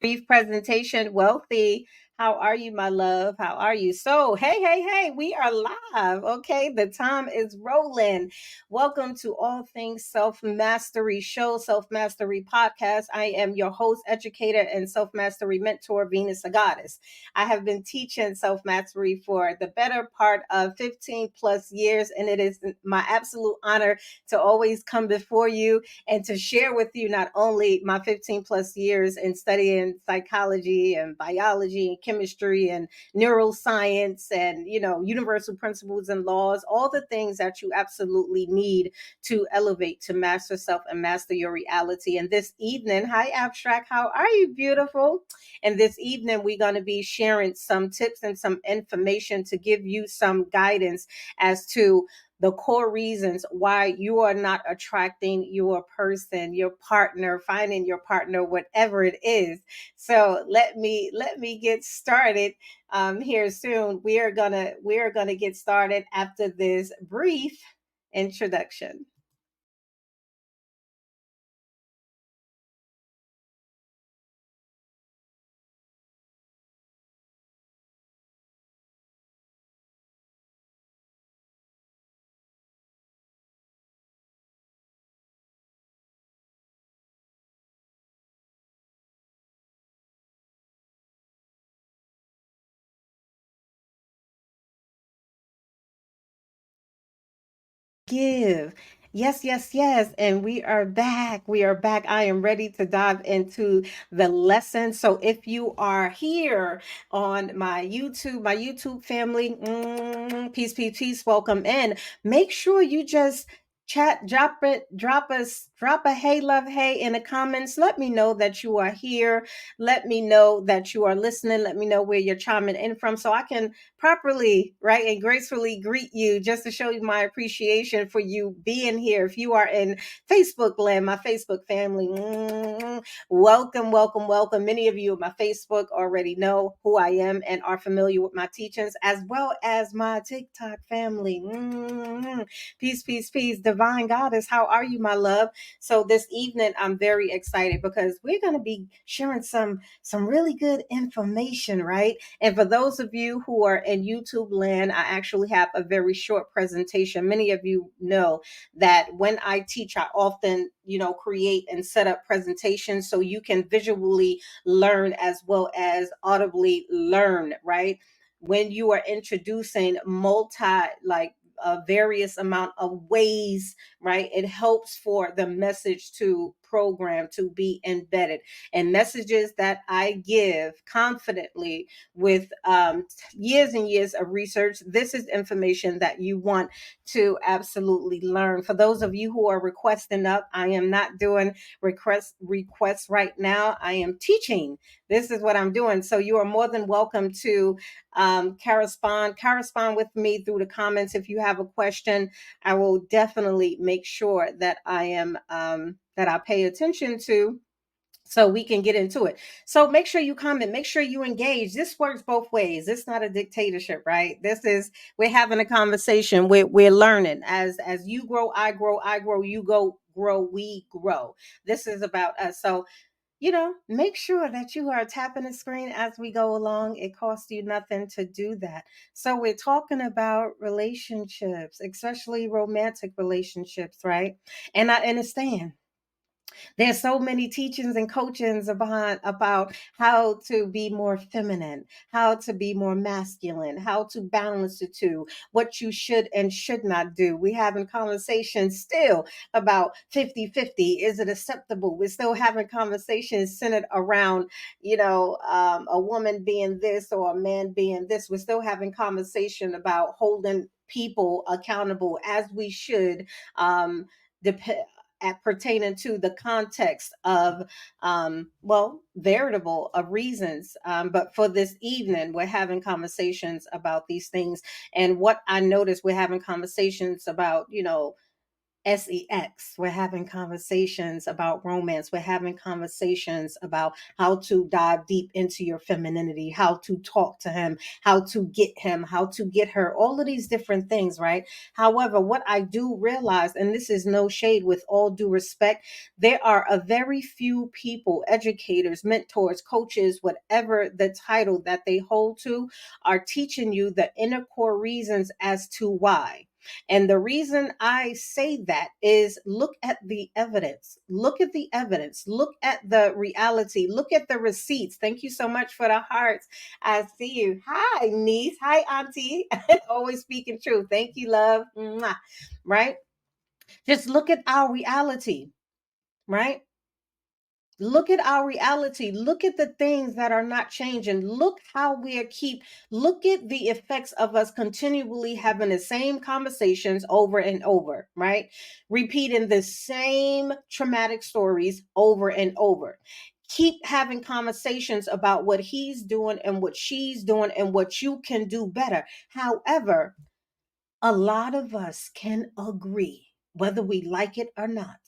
Brief presentation. Wealthy, how are you, my love? How are you? So, hey, we are live. Okay, the time is rolling. Welcome to All Things Self Mastery Show, Self Mastery Podcast. I am your host, educator, and self mastery mentor, Venus a Goddess. I have been teaching self mastery for the better part of 15 plus years, and it is my absolute honor to always come before you and to share with you not only my 15 plus years in studying psychology and biology and chemistry and neuroscience and universal principles and laws, all the things that you absolutely need to elevate, to master self and master your reality. And this evening, hi Abstract, how are you, beautiful? And this evening we're going to be sharing some tips and some information to give you some guidance as to the core reasons why you are not attracting your person, your partner, finding your partner, whatever it is. So let me get started here soon. We are gonna get started after this brief introduction. Give. Yes. And we are back. We are back. I am ready to dive into the lesson. So if you are here on my YouTube family, peace, welcome in. Make sure you just chat, drop a hey, love, hey in the comments. Let me know that you are here. Let me know that you are listening. Let me know where you're chiming in from so I can properly, right, and gracefully greet you, just to show you my appreciation for you being here. If you are in Facebook land, my Facebook family, welcome. Many of you on my Facebook already know who I am and are familiar with my teachings, as well as my TikTok family. Peace. Divine Goddess, how are you, my love? So this evening, I'm very excited because we're going to be sharing some really good information, right? And for those of you who are in YouTube land, I actually have a very short presentation. Many of you know that when I teach, I often, create and set up presentations so you can visually learn as well as audibly learn, right? When you are introducing like various amount of ways, right? It helps for the message to program to be embedded, and messages that I give confidently with years and years of research. This is information that you want to absolutely learn. For those of you who are requesting up, I am not doing requests right now. I am teaching. This is what I'm doing. So you are more than welcome to correspond with me through the comments. If you have a question, I will definitely make sure that I am that I pay attention to, so we can get into it. So make sure you comment, make sure you engage. This works both ways. It's not a dictatorship, right? This is, we're having a conversation. We're learning. As you grow, I grow, you grow, we grow. This is about us. So make sure that you are tapping the screen as we go along. It costs you nothing to do that. So we're talking about relationships, especially romantic relationships, right? And I understand there's so many teachings and coachings about how to be more feminine, how to be more masculine, how to balance the two, what you should and should not do. We having conversations still about 50-50. Is it acceptable? We're still having conversations centered around, a woman being this or a man being this. We're still having conversation about holding people accountable as we should. Dep- at pertaining to the context of veritable of reasons, but for this evening we're having conversations about these things. And what I noticed, we're having conversations about sex. We're having conversations about romance. We're having conversations about how to dive deep into your femininity, how to talk to him, how to get her, all of these different things, right? However, what I do realize, and this is no shade, with all due respect, there are a very few people, educators, mentors, coaches, whatever the title that they hold to, are teaching you the inner core reasons as to why. And the reason I say that is, look at the evidence. Look at the evidence. Look at the reality. Look at the receipts. Thank you so much for the hearts. I see you. Hi, niece. Hi, auntie. Always speaking truth. Thank you, love. Mwah. Right? Just look at our reality, right? Look at our reality. Look at the things that are not changing. Look how we are look at the effects of us continually having the same conversations over and over, right? Repeating the same traumatic stories over and over. Keep having conversations about what he's doing and what she's doing and what you can do better. However, a lot of us can agree, whether we like it or not,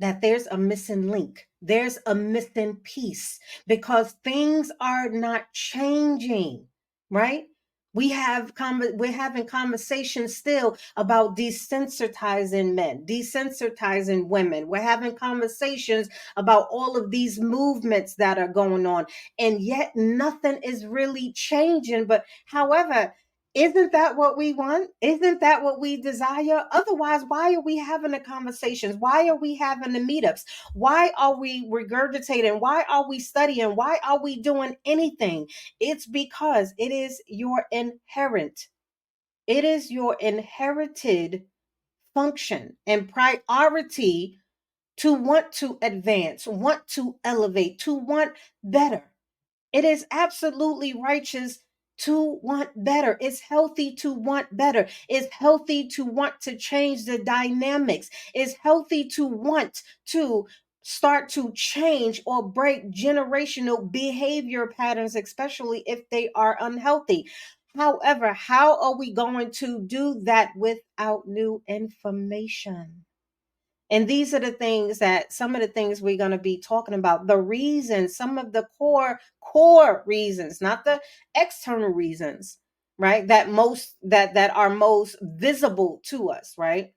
that there's a missing link. There's a missing piece because things are not changing, right? We're having conversations still about desensitizing men, desensitizing women. We're having conversations about all of these movements that are going on, and yet nothing is really changing. But however, isn't that what we want? Isn't that what we desire? Otherwise, why are we having the conversations? Why are we having the meetups? Why are we regurgitating? Why are we studying? Why are we doing anything? It's because it is your inherent, it is your inherited function and priority to want to advance, want to elevate, to want better. It is absolutely righteous to want better. It's healthy to want better. It's healthy to want to change the dynamics. It's healthy to want to start to change or break generational behavior patterns, especially if they are unhealthy. However, how are we going to do that without new information? And these are the things that some of the things we're going to be talking about. The reasons, some of the core reasons, not the external reasons, right? That are most visible to us, right?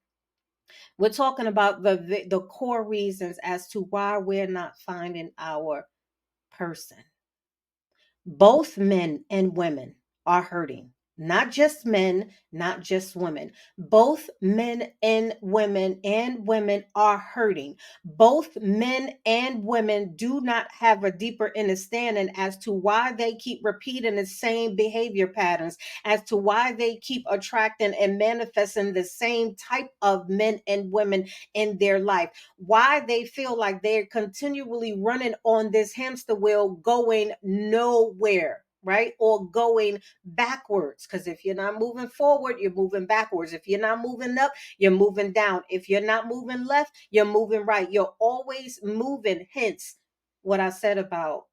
We're talking about the core reasons as to why we're not finding our person. Both men and women are hurting. Not just men, not just women. Both men and women are hurting. Both men and women do not have a deeper understanding as to why they keep repeating the same behavior patterns, as to why they keep attracting and manifesting the same type of men and women in their life, why they feel like they're continually running on this hamster wheel going nowhere, right? Or going backwards. Because if you're not moving forward, you're moving backwards. If you're not moving up, you're moving down. If you're not moving left, you're moving right. You're always moving. Hence, what I said about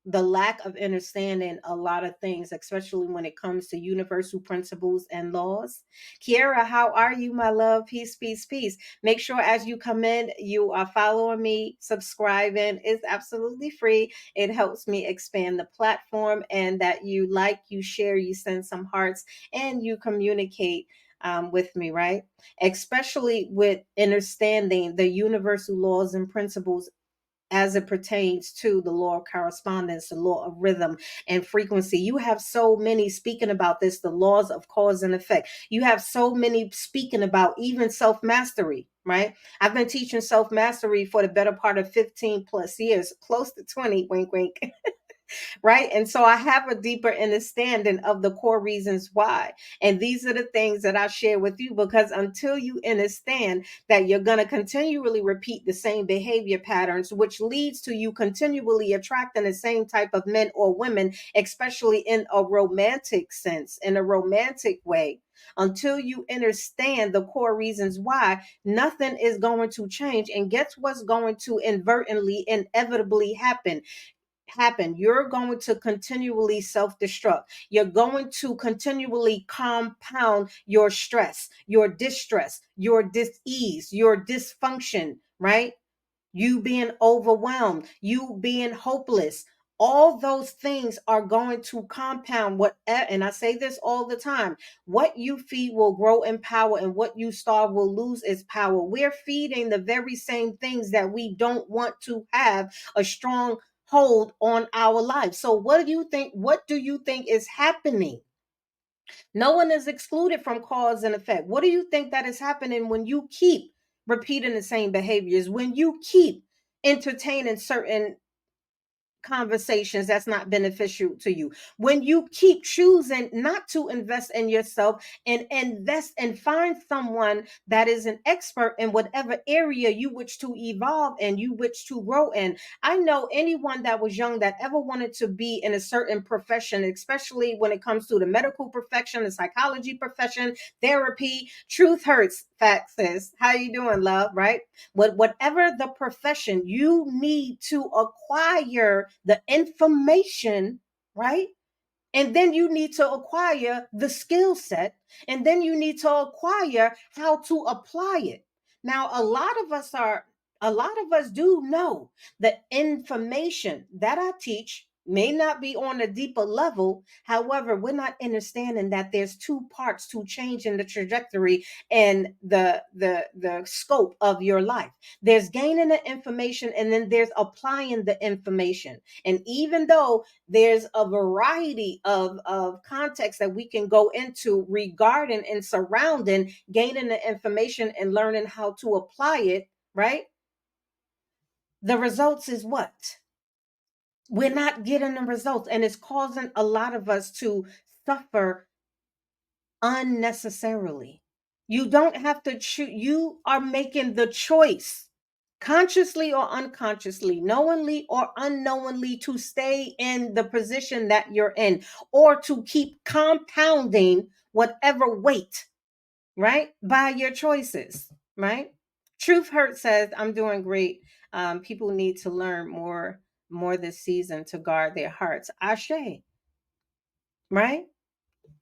the lack of understanding a lot of things, especially when it comes to universal principles and laws. Kiara, how are you, my love? Peace, peace, peace. Make sure as you come in, you are following me, subscribing. It's absolutely free. It helps me expand the platform, and that you like, you share, you send some hearts, and you communicate with me, right? Especially with understanding the universal laws and principles as it pertains to the law of correspondence, the law of rhythm and frequency. You have so many speaking about this, the laws of cause and effect. You have so many speaking about even self mastery, right? I've been teaching self mastery for the better part of 15 plus years, close to 20, wink, wink. Right? And so I have a deeper understanding of the core reasons why. And these are the things that I share with you, because until you understand that you're going to continually repeat the same behavior patterns, which leads to you continually attracting the same type of men or women, especially in a romantic sense, in a romantic way. Until you understand the core reasons why, nothing is going to change. And guess what's going to inadvertently, inevitably happen? happen? You're going to continually self-destruct. You're going to continually compound your stress, your distress, your dis-ease, your dysfunction, right? You being overwhelmed, you being hopeless. All those things are going to compound what, and I say this all the time, what you feed will grow in power, and what you starve will lose its power. We're feeding the very same things that we don't want to have a strong hold on our life. So what do you think? What do you think is happening? No one is excluded from cause and effect. What do you think that is happening when you keep repeating the same behaviors, when you keep entertaining certain conversations that's not beneficial to you, when you keep choosing not to invest in yourself and invest and find someone that is an expert in whatever area you wish to evolve and you wish to grow in. I know anyone that was young that ever wanted to be in a certain profession, especially when it comes to the medical profession, the psychology profession, therapy. Truth hurts, facts is. How you doing, love? Right? Whatever the profession, you need to acquire the information, right? And then you need to acquire the skill set, and then you need to acquire how to apply it. Now, a lot of us do know the information that I teach may not be on a deeper level. However, we're not understanding that there's two parts to changing the trajectory and the scope of your life. There's gaining the information, and then there's applying the information. And even though there's a variety of context that we can go into regarding and surrounding gaining the information and learning how to apply it, right? The results is what? We're not getting the results, and it's causing a lot of us to suffer unnecessarily. You don't have to choose, you are making the choice, consciously or unconsciously, knowingly or unknowingly, to stay in the position that you're in, or to keep compounding whatever weight, right? By your choices, right? Truth Hurt says, I'm doing great. People need to learn more this season to guard their hearts. Ashe, right?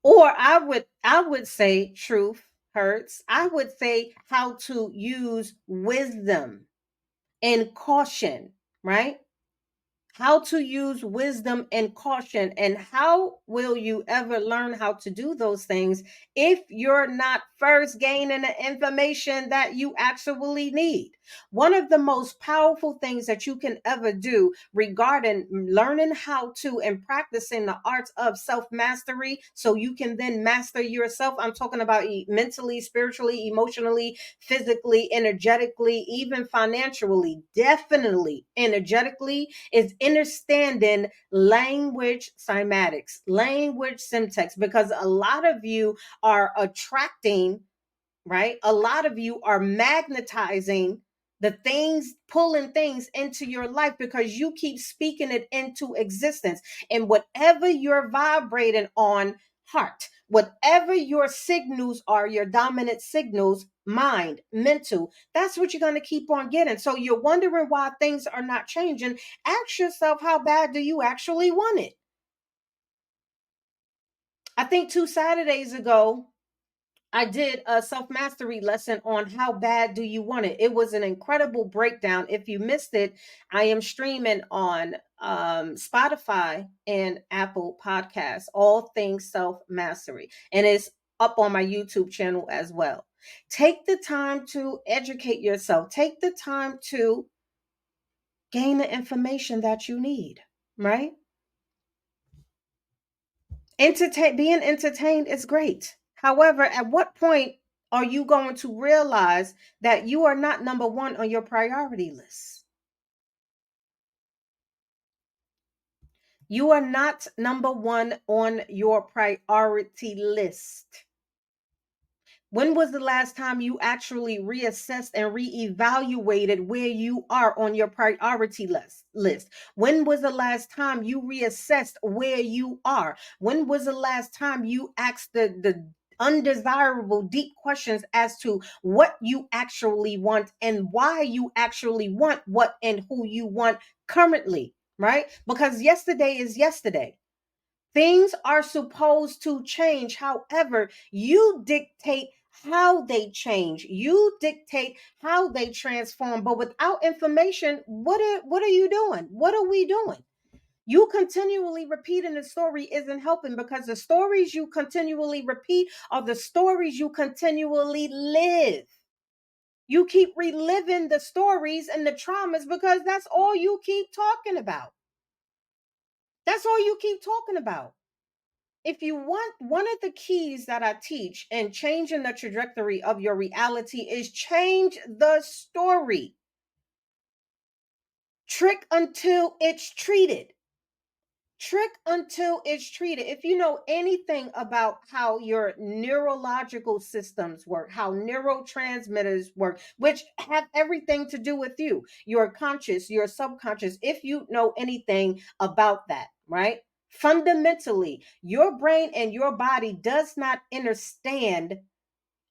Or I would say Truth Hurts. I would say how to use wisdom and caution, right? How to use wisdom and caution. And how will you ever learn how to do those things if you're not first gaining the information that you actually need? One of the most powerful things that you can ever do regarding learning how to and practicing the arts of self mastery so you can then master yourself. I'm talking about mentally, spiritually, emotionally, physically, energetically, even financially, definitely energetically, is understanding language cymatics, language syntax, because a lot of you are attracting, right? A lot of you are magnetizing the things, pulling things into your life because you keep speaking it into existence. And whatever you're vibrating on, heart, whatever your signals are, your dominant signals, mind, mental, that's what you're going to keep on getting. So you're wondering why things are not changing. Ask yourself, how bad do you actually want it? I think 2 Saturdays ago, I did a self mastery lesson on how bad do you want it. It was an incredible breakdown. If you missed it, I am streaming on Spotify and Apple Podcasts, all things self mastery, and it's up on my YouTube channel as well. Take the time to educate yourself. Take the time to gain the information that you need, right? Being entertained is great. However, at what point are you going to realize that you are not number one on your priority list? You are not number one on your priority list. When was the last time you actually reassessed and reevaluated where you are on your priority list? When was the last time you reassessed where you are? When was the last time you asked the undesirable deep questions as to what you actually want and why you actually want what and who you want currently, right? Because yesterday is yesterday. Things are supposed to change. However, you dictate how they change. You dictate how they transform. But without information, what are you doing? What are we doing? You continually repeating the story isn't helping, because the stories you continually repeat are the stories you continually live. You keep reliving the stories and the traumas because that's all you keep talking about. That's all you keep talking about. If you want, one of the keys that I teach in changing the trajectory of your reality is change the story. Trick until it's treated. Trick until it's treated. If you know anything about how your neurological systems work, how neurotransmitters work, which have everything to do with you, your conscious, your subconscious, if you know anything about that, right? Fundamentally, your brain and your body does not understand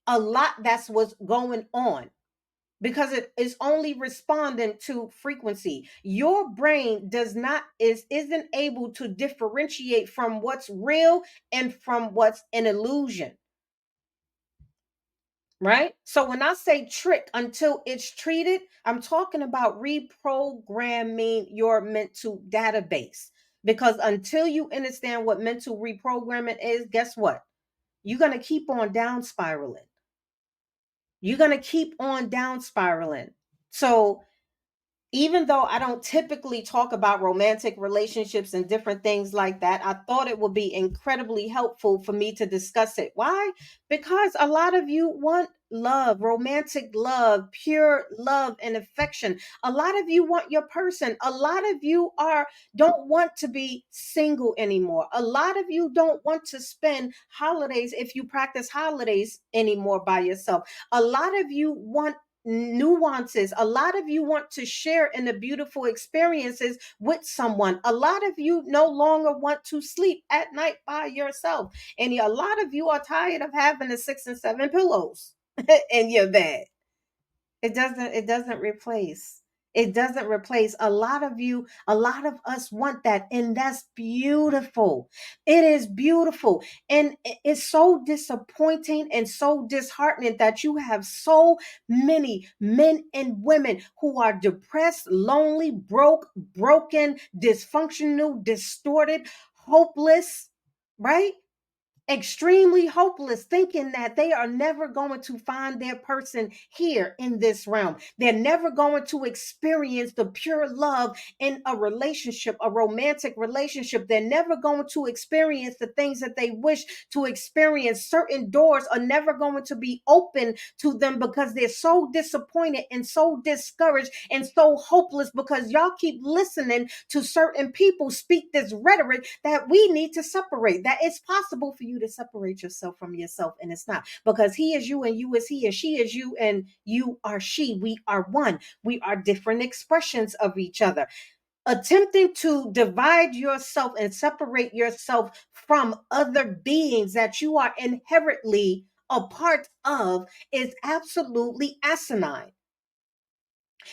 a lot that's what's going on, because it is only responding to frequency. Your brain does not isn't able to differentiate from what's real and from what's an illusion, right? So when I say trick until it's treated, I'm talking about reprogramming your mental database. Because until you understand what mental reprogramming is, guess what? You're going to keep on down spiraling. You're going to keep on down spiraling. So even though I don't typically talk about romantic relationships and different things like that, I thought it would be incredibly helpful for me to discuss it. Why? Because a lot of you want love, romantic love, pure love and affection. A lot of you want your person. A lot of you are don't want to be single anymore. A lot of you don't want to spend holidays, if you practice holidays, anymore by yourself. A lot of you want nuances. A lot of you want to share in the beautiful experiences with someone. A lot of you no longer want to sleep at night by yourself. And a lot of you are tired of having the 6 and 7 pillows in your bed. It doesn't replace a lot of you. A lot of us want that, and that's beautiful. It is beautiful, and it's so disappointing and so disheartening that you have so many men and women who are depressed, lonely, broken, dysfunctional, distorted, hopeless, right? Extremely hopeless, thinking that they are never going to find their person here in this realm. They're never going to experience the pure love in a relationship, a romantic relationship. They're never going to experience the things that they wish to experience. Certain doors are never going to be open to them because they're so disappointed and so discouraged and so hopeless, because y'all keep listening to certain people speak this rhetoric that we need to separate, that it's possible for you to separate yourself from yourself, and it's not, because he is you and you is he, and she is you and you are she. We are one. We are different expressions of each other. Attempting to divide yourself and separate yourself from other beings that you are inherently a part of is absolutely asinine.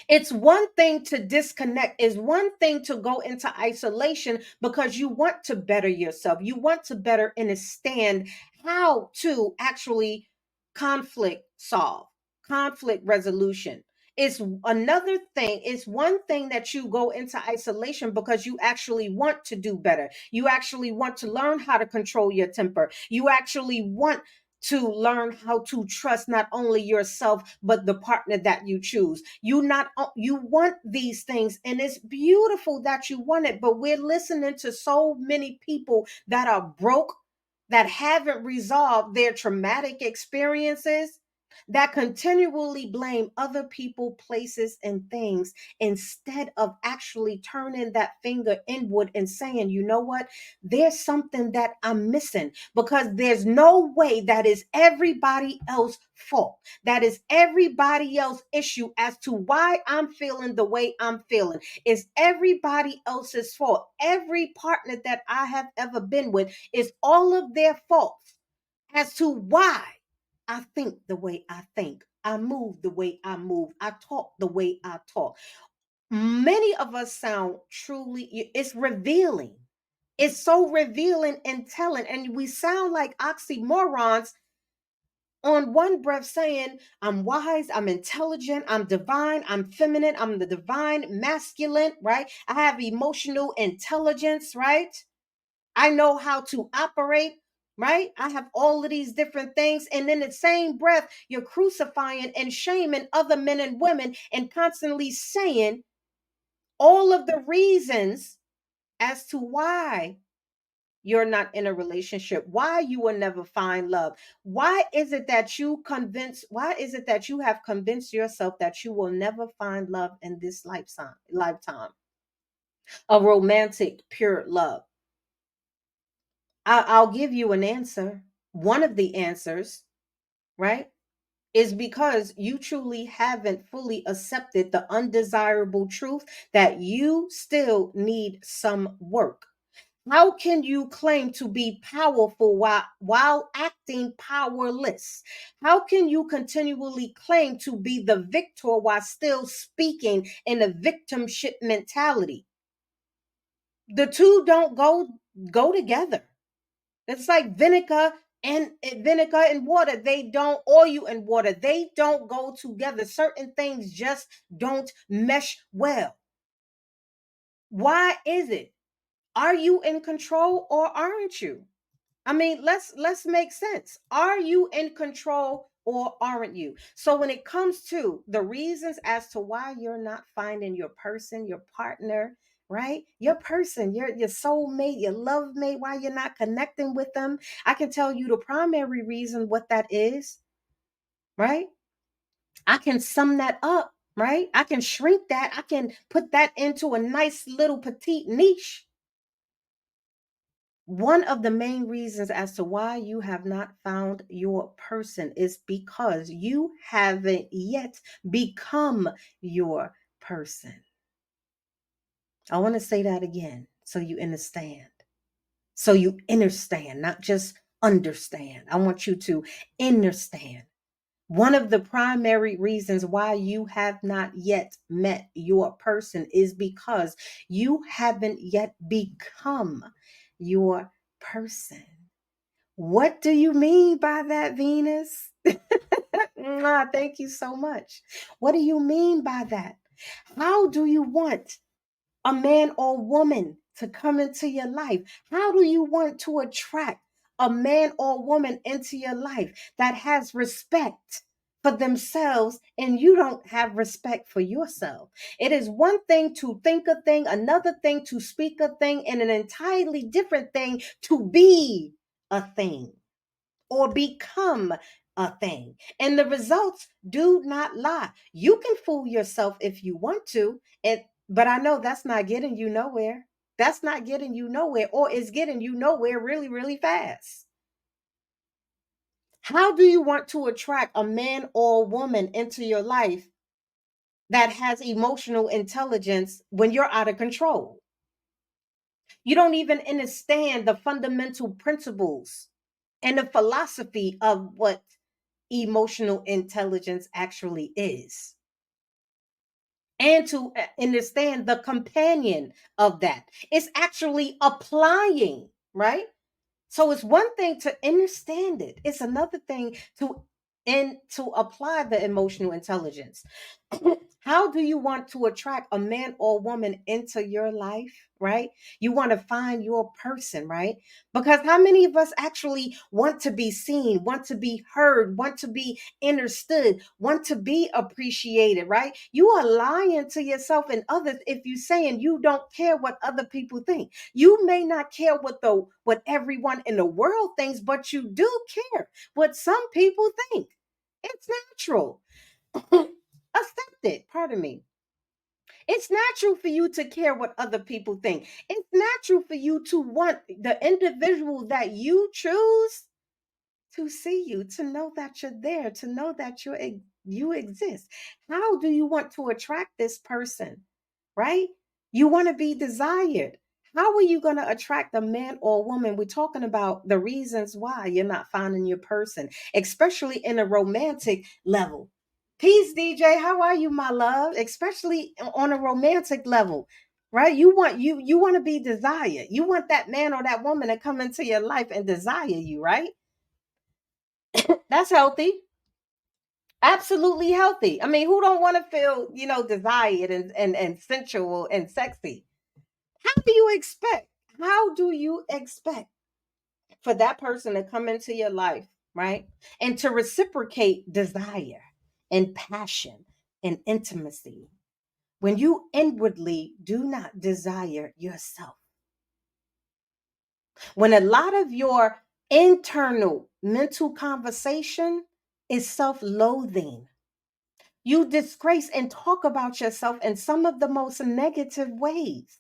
It's one thing to disconnect, is one thing to go into isolation because you want to better yourself. You want to better understand how to actually conflict solve, conflict resolution. It's another thing. It's one thing that you go into isolation because you actually want to do better. You actually want to learn how to control your temper. You actually want to learn how to trust not only yourself but the partner that you choose. You want these things, and it's beautiful that you want it, but we're listening to so many people that are broke, that haven't resolved their traumatic experiences, that continually blame other people, places, and things, instead of actually turning that finger inward and saying, you know what, there's something that I'm missing, because there's no way that is everybody else's fault. That is everybody else's issue as to why I'm feeling the way I'm feeling. It's everybody else's fault. Every partner that I have ever been with is all of their faults as to why I think the way I think. I move the way I move. I talk the way I talk. Many of us sound truly, it's revealing. It's so revealing and telling, and we sound like oxymorons on one breath saying, I'm wise, I'm intelligent, I'm divine, I'm feminine, I'm the divine masculine, right? I have emotional intelligence, right? I know how to operate, right? I have all of these different things. And in the same breath, you're crucifying and shaming other men and women and constantly saying all of the reasons as to why you're not in a relationship, why you will never find love. Why is it that why is it that you have convinced yourself that you will never find love in this lifetime, a romantic, pure love? I'll give you an answer. One of the answers, right, is because you truly haven't fully accepted the undesirable truth that you still need some work. How can you claim to be powerful while acting powerless? How can you continually claim to be the victor while still speaking in a victimship mentality? The two don't go together. It's like vinegar and water. They don't, oil and water. They don't go together. Certain things just don't mesh well. Why is it? Are you in control or aren't you? I mean, let's make sense. Are you in control or aren't you? So when it comes to the reasons as to why you're not finding your person, your partner, right? Your person, your soulmate, your love mate, why you're not connecting with them, I can tell you the primary reason what that is, right? I can sum that up, right? I can shrink that. I can put that into a nice little petite niche. One of the main reasons as to why you have not found your person is because you haven't yet become your person. I want to say that again so you understand. So you understand, not just understand. I want you to understand. One of the primary reasons why you have not yet met your person is because you haven't yet become your person. What do you mean by that, Venus? Thank you so much. What do you mean by that? How do you want a man or woman to come into your life? How do you want to attract a man or woman into your life that has respect for themselves and you don't have respect for yourself? It is one thing to think a thing, another thing to speak a thing, and an entirely different thing to be a thing or become a thing. And the results do not lie. You can fool yourself if you want to, but I know that's not getting you nowhere. That's not getting you nowhere, or it's getting you nowhere really, really fast. How do you want to attract a man or woman into your life that has emotional intelligence when you're out of control? You don't even understand the fundamental principles and the philosophy of what emotional intelligence actually is, and to understand the companion of that. It's actually applying, right? So it's one thing to understand it, it's another thing to apply the emotional intelligence. How do you want to attract a man or woman into your life, right? You want to find your person, right? Because how many of us actually want to be seen, want to be heard, want to be understood, want to be appreciated, right? You are lying to yourself and others if you're saying you don't care what other people think. You may not care what everyone in the world thinks, but you do care what some people think. It's natural. Accept it. Pardon me. It's natural for you to care what other people think. It's natural for you to want the individual that you choose to see you, to know that you're there, to know that you exist. How do you want to attract this person? Right? You want to be desired. How are you going to attract a man or a woman? We're talking about the reasons why you're not finding your person, especially in a romantic level. Peace, DJ. How are you, my love? Especially on a romantic level, right? You want to be desired. You want that man or that woman to come into your life and desire you, right? That's healthy. Absolutely healthy. I mean, who don't want to feel, desired and sensual and sexy? How do you expect? How do you expect for that person to come into your life, right? And to reciprocate desire and passion and intimacy when you inwardly do not desire yourself. When a lot of your internal mental conversation is self loathing, you disgrace and talk about yourself in some of the most negative ways.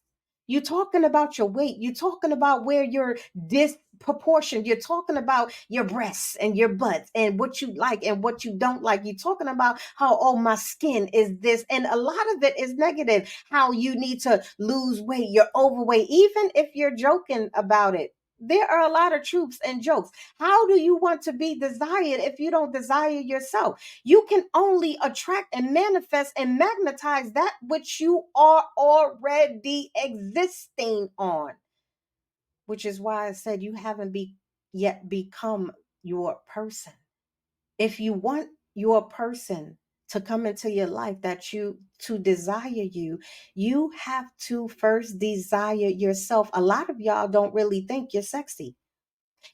You're talking about your weight. You're talking about where you're disproportioned. You're talking about your breasts and your butts and what you like and what you don't like. You're talking about how, oh, my skin is this. And a lot of it is negative. How you need to lose weight. You're overweight. Even if you're joking about it, there are a lot of truths and jokes. How do you want to be desired if you don't desire yourself? You can only attract and manifest and magnetize that which you are already existing on, which is why I said you haven't yet become your person. If you want your person to come into your life, that you to desire you, you have to first desire yourself. A lot of y'all don't really think you're sexy.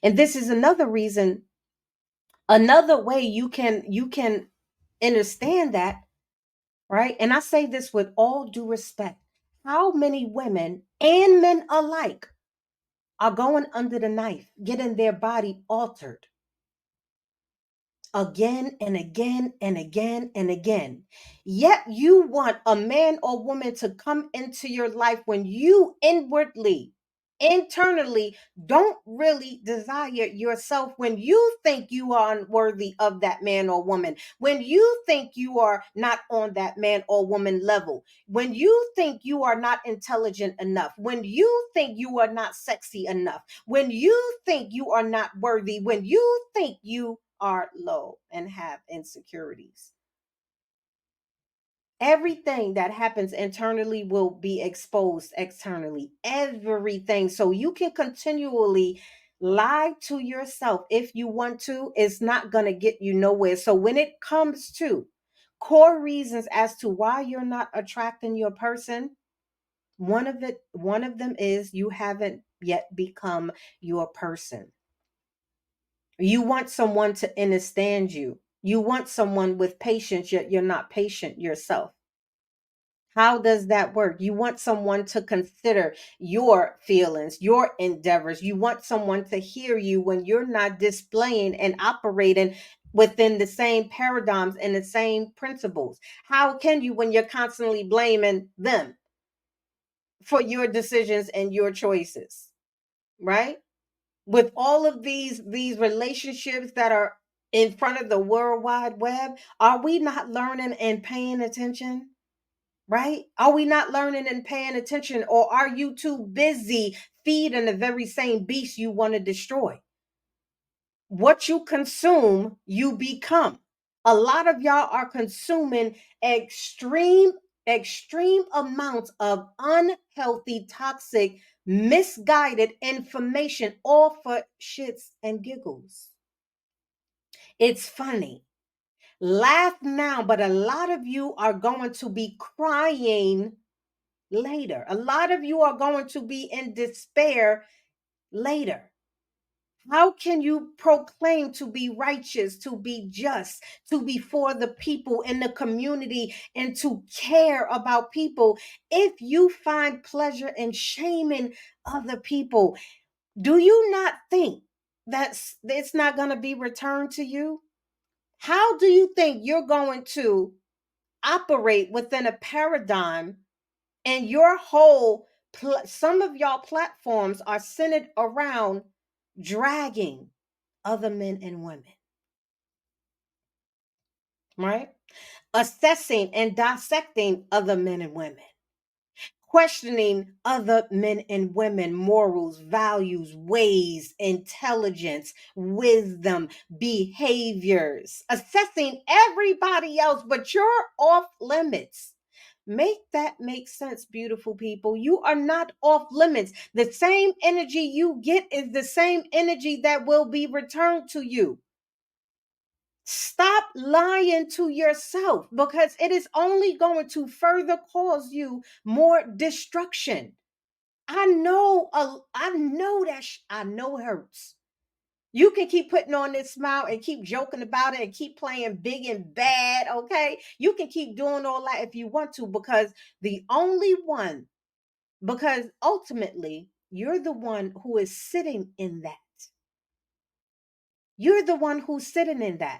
And this is another reason, another way you can understand that, right? And I say this with all due respect. How many women and men alike are going under the knife, getting their body altered again and again and again and again? Yet you want a man or woman to come into your life when you inwardly, internally don't really desire yourself, when you think you are unworthy of that man or woman, when you think you are not on that man or woman level, when you think you are not intelligent enough, when you think you are not sexy enough, when you think you are not worthy, when you think you are low and have insecurities. Everything that happens internally will be exposed externally. Everything. So you can continually lie to yourself if you want to. It's not going to get you nowhere. So when it comes to core reasons as to why you're not attracting your person, one of them is you haven't yet become your person. You want someone to understand you. You want someone with patience, yet you're not patient yourself. How does that work? You want someone to consider your feelings, your endeavors. You want someone to hear you when you're not displaying and operating within the same paradigms and the same principles. How can you when you're constantly blaming them for your decisions and your choices, right? With all of these relationships that are in front of the world wide web, are we not learning and paying attention? Right? Are we not learning and paying attention, or are you too busy feeding the very same beast you want to destroy? What you consume, you become. A lot of y'all are consuming extreme amounts of unhealthy, toxic, misguided information, all for shits and giggles. It's funny. Laugh now, but a lot of you are going to be crying later. A lot of you are going to be in despair later. How can you proclaim to be righteous, to be just, to be for the people in the community, and to care about people if you find pleasure in shaming other people? Do you not think that it's not going to be returned to you? How do you think you're going to operate within a paradigm, and your whole some of y'all platforms are centered around dragging other men and women, right? Assessing and dissecting other men and women, questioning other men and women, morals, values, ways, intelligence, wisdom, behaviors, assessing everybody else, but you're off limits. Make that make sense, beautiful people. You are not off limits. The same energy you get is the same energy that will be returned to you. Stop lying to yourself, because it is only going to further cause you more destruction. I know, I know it hurts. You can keep putting on this smile and keep joking about it and keep playing big and bad, okay? You can keep doing all that if you want to, because ultimately you're the one who is sitting in that. You're the one who's sitting in that.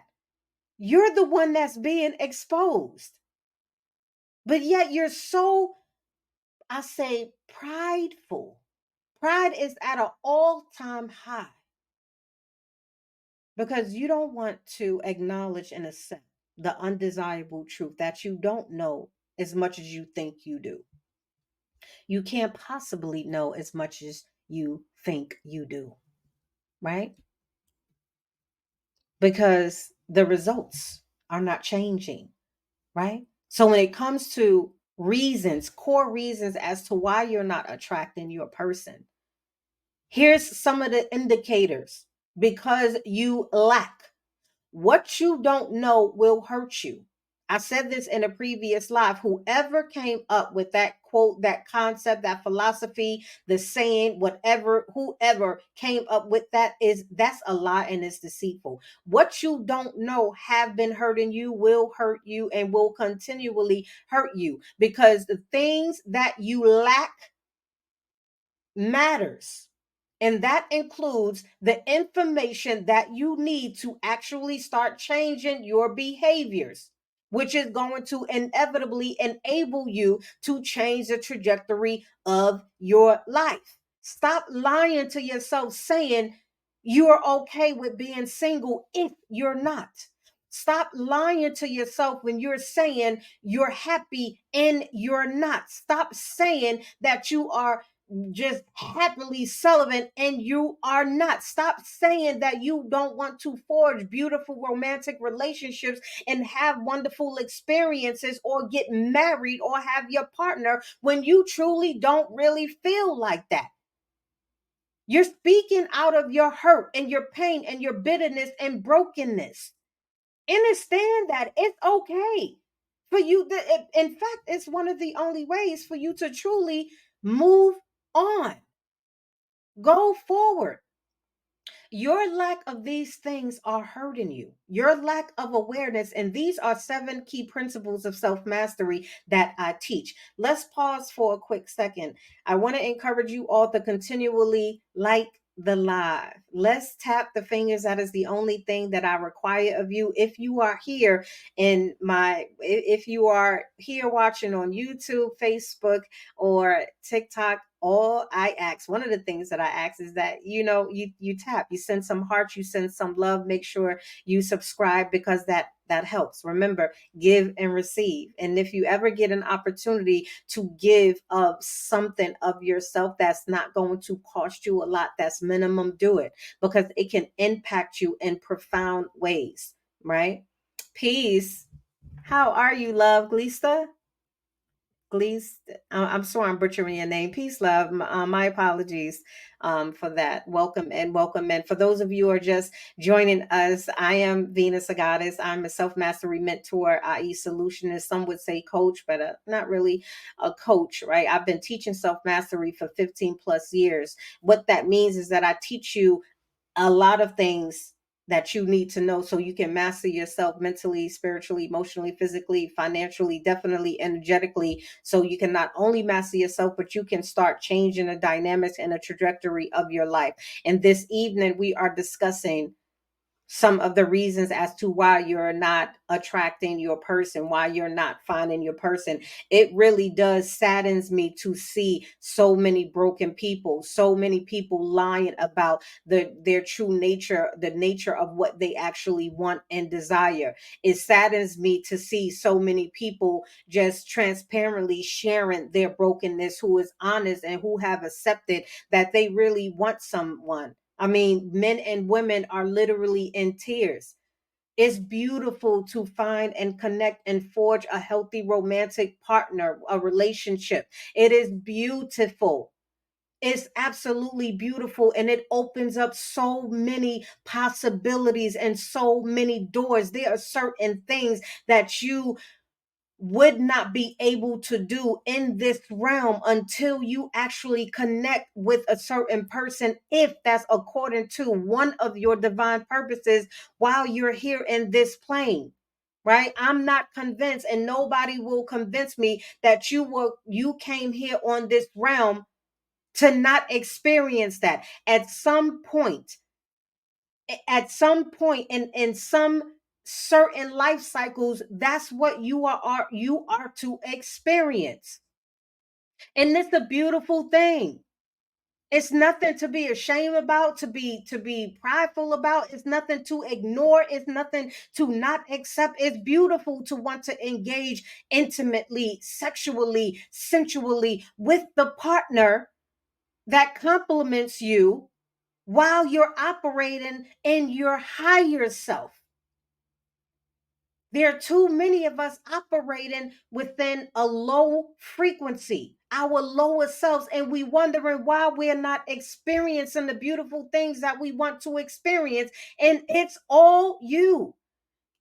You're the one that's being exposed. But yet you're so, I say, prideful. Pride is at an all-time high because you don't want to acknowledge and accept the undesirable truth that you don't know as much as you think you do. You can't possibly know as much as you think you do, right? Because the results are not changing, right? So when it comes to reasons, core reasons as to why you're not attracting your person, here's some of the indicators. Because you lack. What you don't know will hurt you. I said this in a previous live. Whoever came up with that quote, that concept, that philosophy, the saying, whatever, whoever came up with that's a lie and it's deceitful. What you don't know have been hurting you, will hurt you, and will continually hurt you, because the things that you lack matters. And that includes the information that you need to actually start changing your behaviors, which is going to inevitably enable you to change the trajectory of your life. Stop lying to yourself saying you're okay with being single if you're not. Stop lying to yourself when you're saying you're happy and you're not. Stop saying that you are just happily celibate and you are not. Stop saying that you don't want to forge beautiful romantic relationships and have wonderful experiences or get married or have your partner when you truly don't really feel like that. You're speaking out of your hurt and your pain and your bitterness and brokenness. Understand that it's okay for you. In fact, it's one of the only ways for you to truly move on. Go forward. Your lack of these things are hurting you. Your lack of awareness. And these are 7 key principles of self mastery that I teach. Let's pause for a quick second. I want to encourage you all to continually like the live. Let's tap the fingers. That is the only thing that I require of you. If you are here if you are here watching on YouTube, Facebook, or TikTok, one of the things that I ask is that, you tap, you send some hearts, you send some love, make sure you subscribe, because that helps. Remember, give and receive. And if you ever get an opportunity to give of something of yourself that's not going to cost you a lot, that's minimum, do it, because it can impact you in profound ways, right? Peace. How are you, love? Glista? Glees, I'm sorry I'm butchering your name. Peace, love. My apologies for that. Welcome and welcome. And for those of you who are just joining us, I am Venus Agatis. I'm a self-mastery mentor, i.e. solutionist. Some would say coach, but not really a coach, right? I've been teaching self-mastery for 15 plus years. What that means is that I teach you a lot of things that you need to know so you can master yourself mentally, spiritually, emotionally, physically, financially, definitely energetically, so you can not only master yourself, but you can start changing the dynamics and the trajectory of your life. And this evening we are discussing some of the reasons as to why you're not attracting your person, why you're not finding your person. It really does saddens me to see so many broken people, so many people lying about their true nature, the nature of what they actually want and desire. It saddens me to see so many people just transparently sharing their brokenness, who is honest and who have accepted that they really want someone. I mean, men and women are literally in tears. It's beautiful to find and connect and forge a healthy romantic partner, a relationship. It is beautiful. It's absolutely beautiful, and it opens up so many possibilities and so many doors. There are certain things that you would not be able to do in this realm until you actually connect with a certain person, if that's according to one of your divine purposes while you're here in this plane. Right? I'm not convinced, and nobody will convince me that you came here on this realm to not experience that at some point in some certain life cycles. That's what you are to experience, and it's a beautiful thing. It's nothing to be ashamed about, to be prideful about. It's nothing to ignore. It's nothing to not accept. It's beautiful to want to engage intimately, sexually, sensually with the partner that complements you while you're operating in your higher self. There are too many of us operating within a low frequency, our lower selves, and we wondering why we're not experiencing the beautiful things that we want to experience. And it's all you.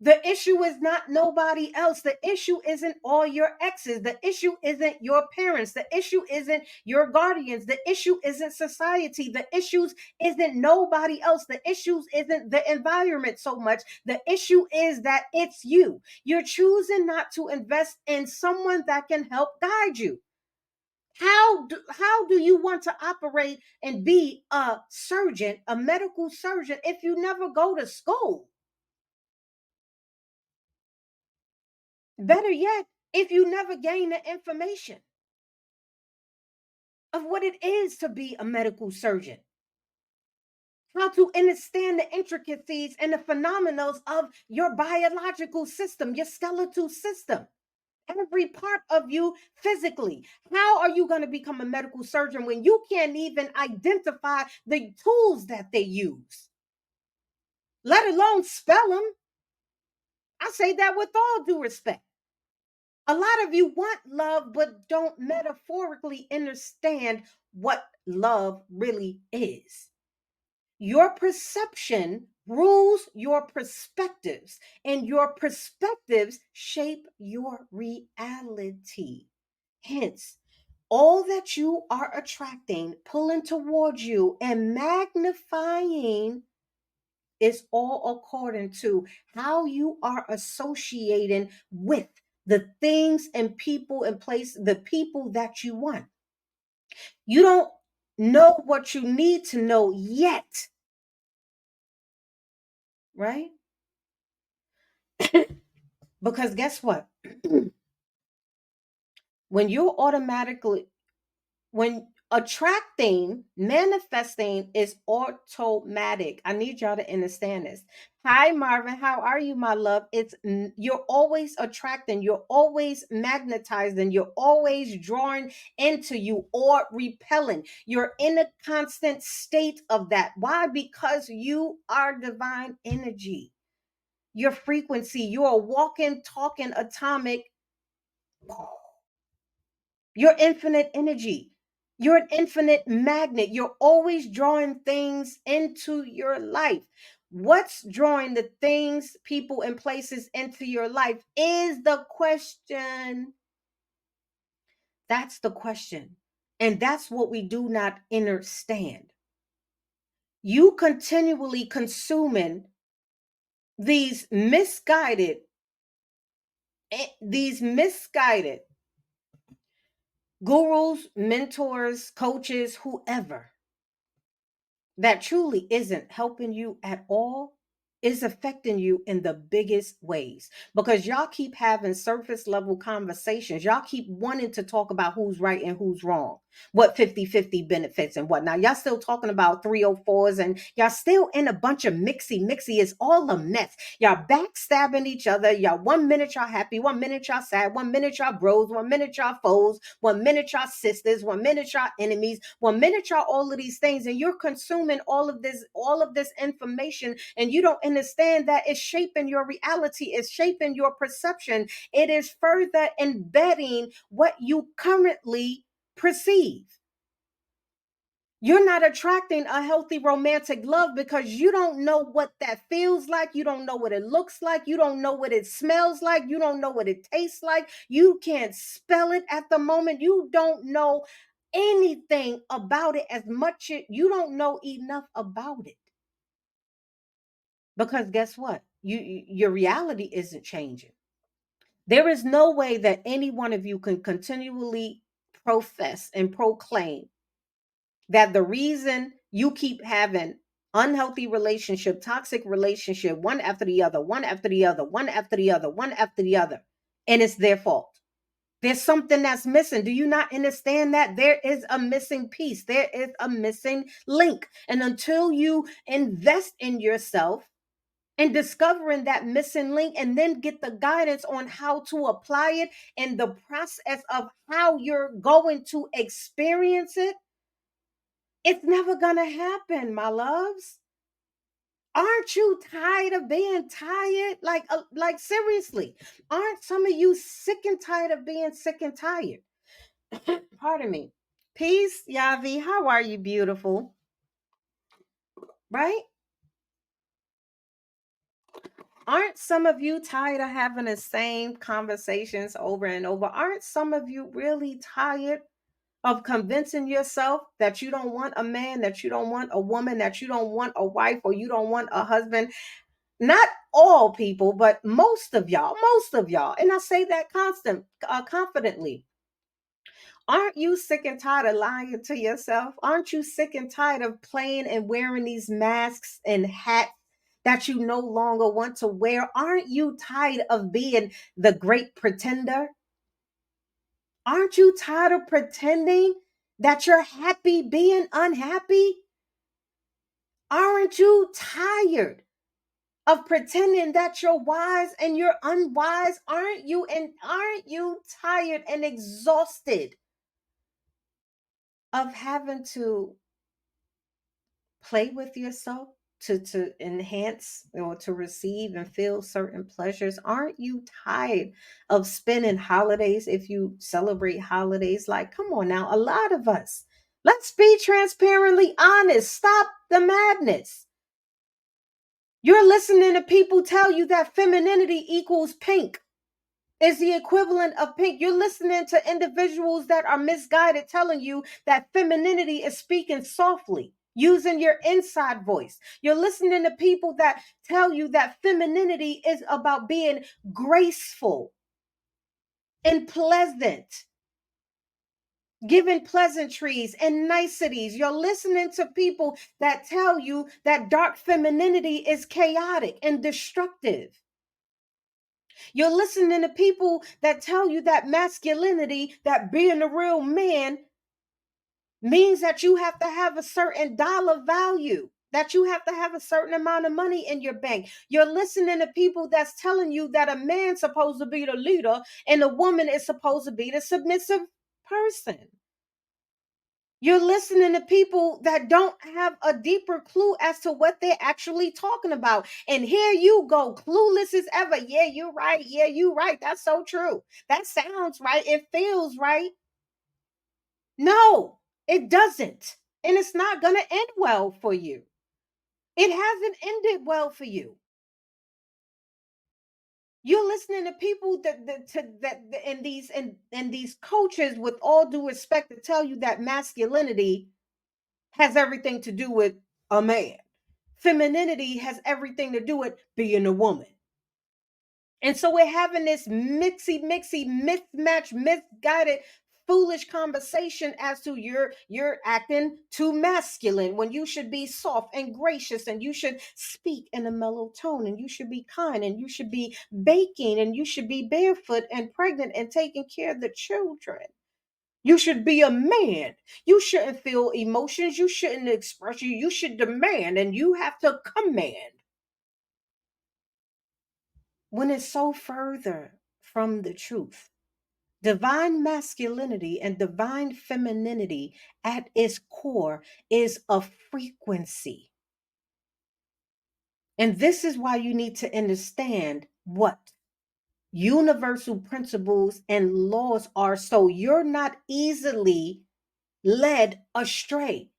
The issue is not nobody else. The issue isn't all your exes. The issue isn't your parents. The issue isn't your guardians. The issue isn't society. The issues isn't nobody else. The issues isn't the environment so much. The issue is that it's you. You're choosing not to invest in someone that can help guide you. How do you want to operate and be a surgeon, a medical surgeon, if you never go to school? Better yet, if you never gain the information of what it is to be a medical surgeon, how to understand the intricacies and the phenomena of your biological system, your skeletal system, every part of you physically. How are you going to become a medical surgeon when you can't even identify the tools that they use, let alone spell them? I say that with all due respect. A lot of you want love, but don't metaphorically understand what love really is. Your perception rules your perspectives, and your perspectives shape your reality. Hence, all that you are attracting, pulling towards you, and magnifying is all according to how you are associating with the things and people and place, the people that you want. You don't know what you need to know yet, right? Because guess what? when you're automatically when attracting, manifesting is automatic. I need y'all to understand this. Hi, Marvin. How are you, my love? You're always attracting, you're always magnetizing, you're always drawing into you or repelling. You're in a constant state of that. Why? Because you are divine energy. Your frequency, you're a walking, talking atomic. You're infinite energy. You're an infinite magnet. You're always drawing things into your life. What's drawing the things, people, and places into your life is the question. That's the question. And that's what we do not understand. You continually consuming these misguided gurus, mentors, coaches, whoever that truly isn't helping you at all, is affecting you in the biggest ways because y'all keep having surface level conversations. Y'all keep wanting to talk about who's right and who's wrong, what 50-50 benefits and whatnot. Y'all still talking about 304s and y'all still in a bunch of mixy. It's all a mess. Y'all backstabbing each other. Y'all 1 minute y'all happy, 1 minute y'all sad, 1 minute y'all bros, 1 minute y'all foes, 1 minute y'all sisters, 1 minute y'all enemies, 1 minute y'all all of these things, and you're consuming all of this information, and you don't understand that it's shaping your reality, it's shaping your perception, it is further embedding what you currently perceive. You're not attracting a healthy romantic love because you don't know what that feels like. You don't know what it looks like. You don't know what it smells like. You don't know what it tastes like. You can't spell it at the moment. You don't know anything about it as much as you don't know enough about it. Because guess what? Your reality isn't changing. There is no way that any one of you can continually profess and proclaim that the reason you keep having unhealthy relationship, toxic relationship, one after the other, one after the other, one after the other, one after the other, and it's their fault. There's something that's missing. Do you not understand that there is a missing piece? There is a missing link. And until you invest in yourself and discovering that missing link and then get the guidance on how to apply it and the process of how you're going to experience it, it's never gonna happen, my loves. Aren't you tired of being tired? Like seriously, aren't some of you sick and tired of being sick and tired? Pardon me. Peace, Yavi. How are you, beautiful? Right? Aren't some of you tired of having the same conversations over and over? Aren't some of you really tired of convincing yourself that you don't want a man, that you don't want a woman, that you don't want a wife, or you don't want a husband? Not all people, but most of y'all, and I say that confidently. Aren't you sick and tired of lying to yourself? Aren't you sick and tired of playing and wearing these masks and hats that you no longer want to wear? Aren't you tired of being the great pretender? Aren't you tired of pretending that you're happy being unhappy? Aren't you tired of pretending that you're wise and you're unwise? Aren't you tired and exhausted of having to play with yourself to enhance or to receive and feel certain pleasures? Aren't you tired of spending holidays, if you celebrate holidays? Like, come on now, a lot of us. Let's be transparently honest. Stop the madness. You're listening to people tell you that femininity equals pink, is the equivalent of pink. You're listening to individuals that are misguided telling you that femininity is speaking softly, using your inside voice. You're listening to people that tell you that femininity is about being graceful and pleasant, giving pleasantries and niceties. You're listening to people that tell you that dark femininity is chaotic and destructive. You're listening to people that tell you that masculinity, that being a real man, means that you have to have a certain dollar value, that you have to have a certain amount of money in your bank. You're listening to people that's telling you that a man's supposed to be the leader and a woman is supposed to be the submissive person. You're listening to people that don't have a deeper clue as to what they're actually talking about. And here you go, clueless as ever. Yeah, you're right. Yeah, you're right. That's so true. That sounds right. It feels right. No, it doesn't. And it's not going to end well for you. It hasn't ended well for you. You're listening to people and these coaches, with all due respect, to tell you that masculinity has everything to do with a man. Femininity has everything to do with being a woman. And so we're having this mismatch, misguided foolish conversation as to you're acting too masculine when you should be soft and gracious, and you should speak in a mellow tone, and you should be kind, and you should be baking, and you should be barefoot and pregnant and taking care of the children. You should be a man. You shouldn't feel emotions. You shouldn't express you. You should demand, and you have to command. When it's so further from the truth. Divine masculinity and divine femininity at its core is a frequency. And this is why you need to understand what universal principles and laws are, so you're not easily led astray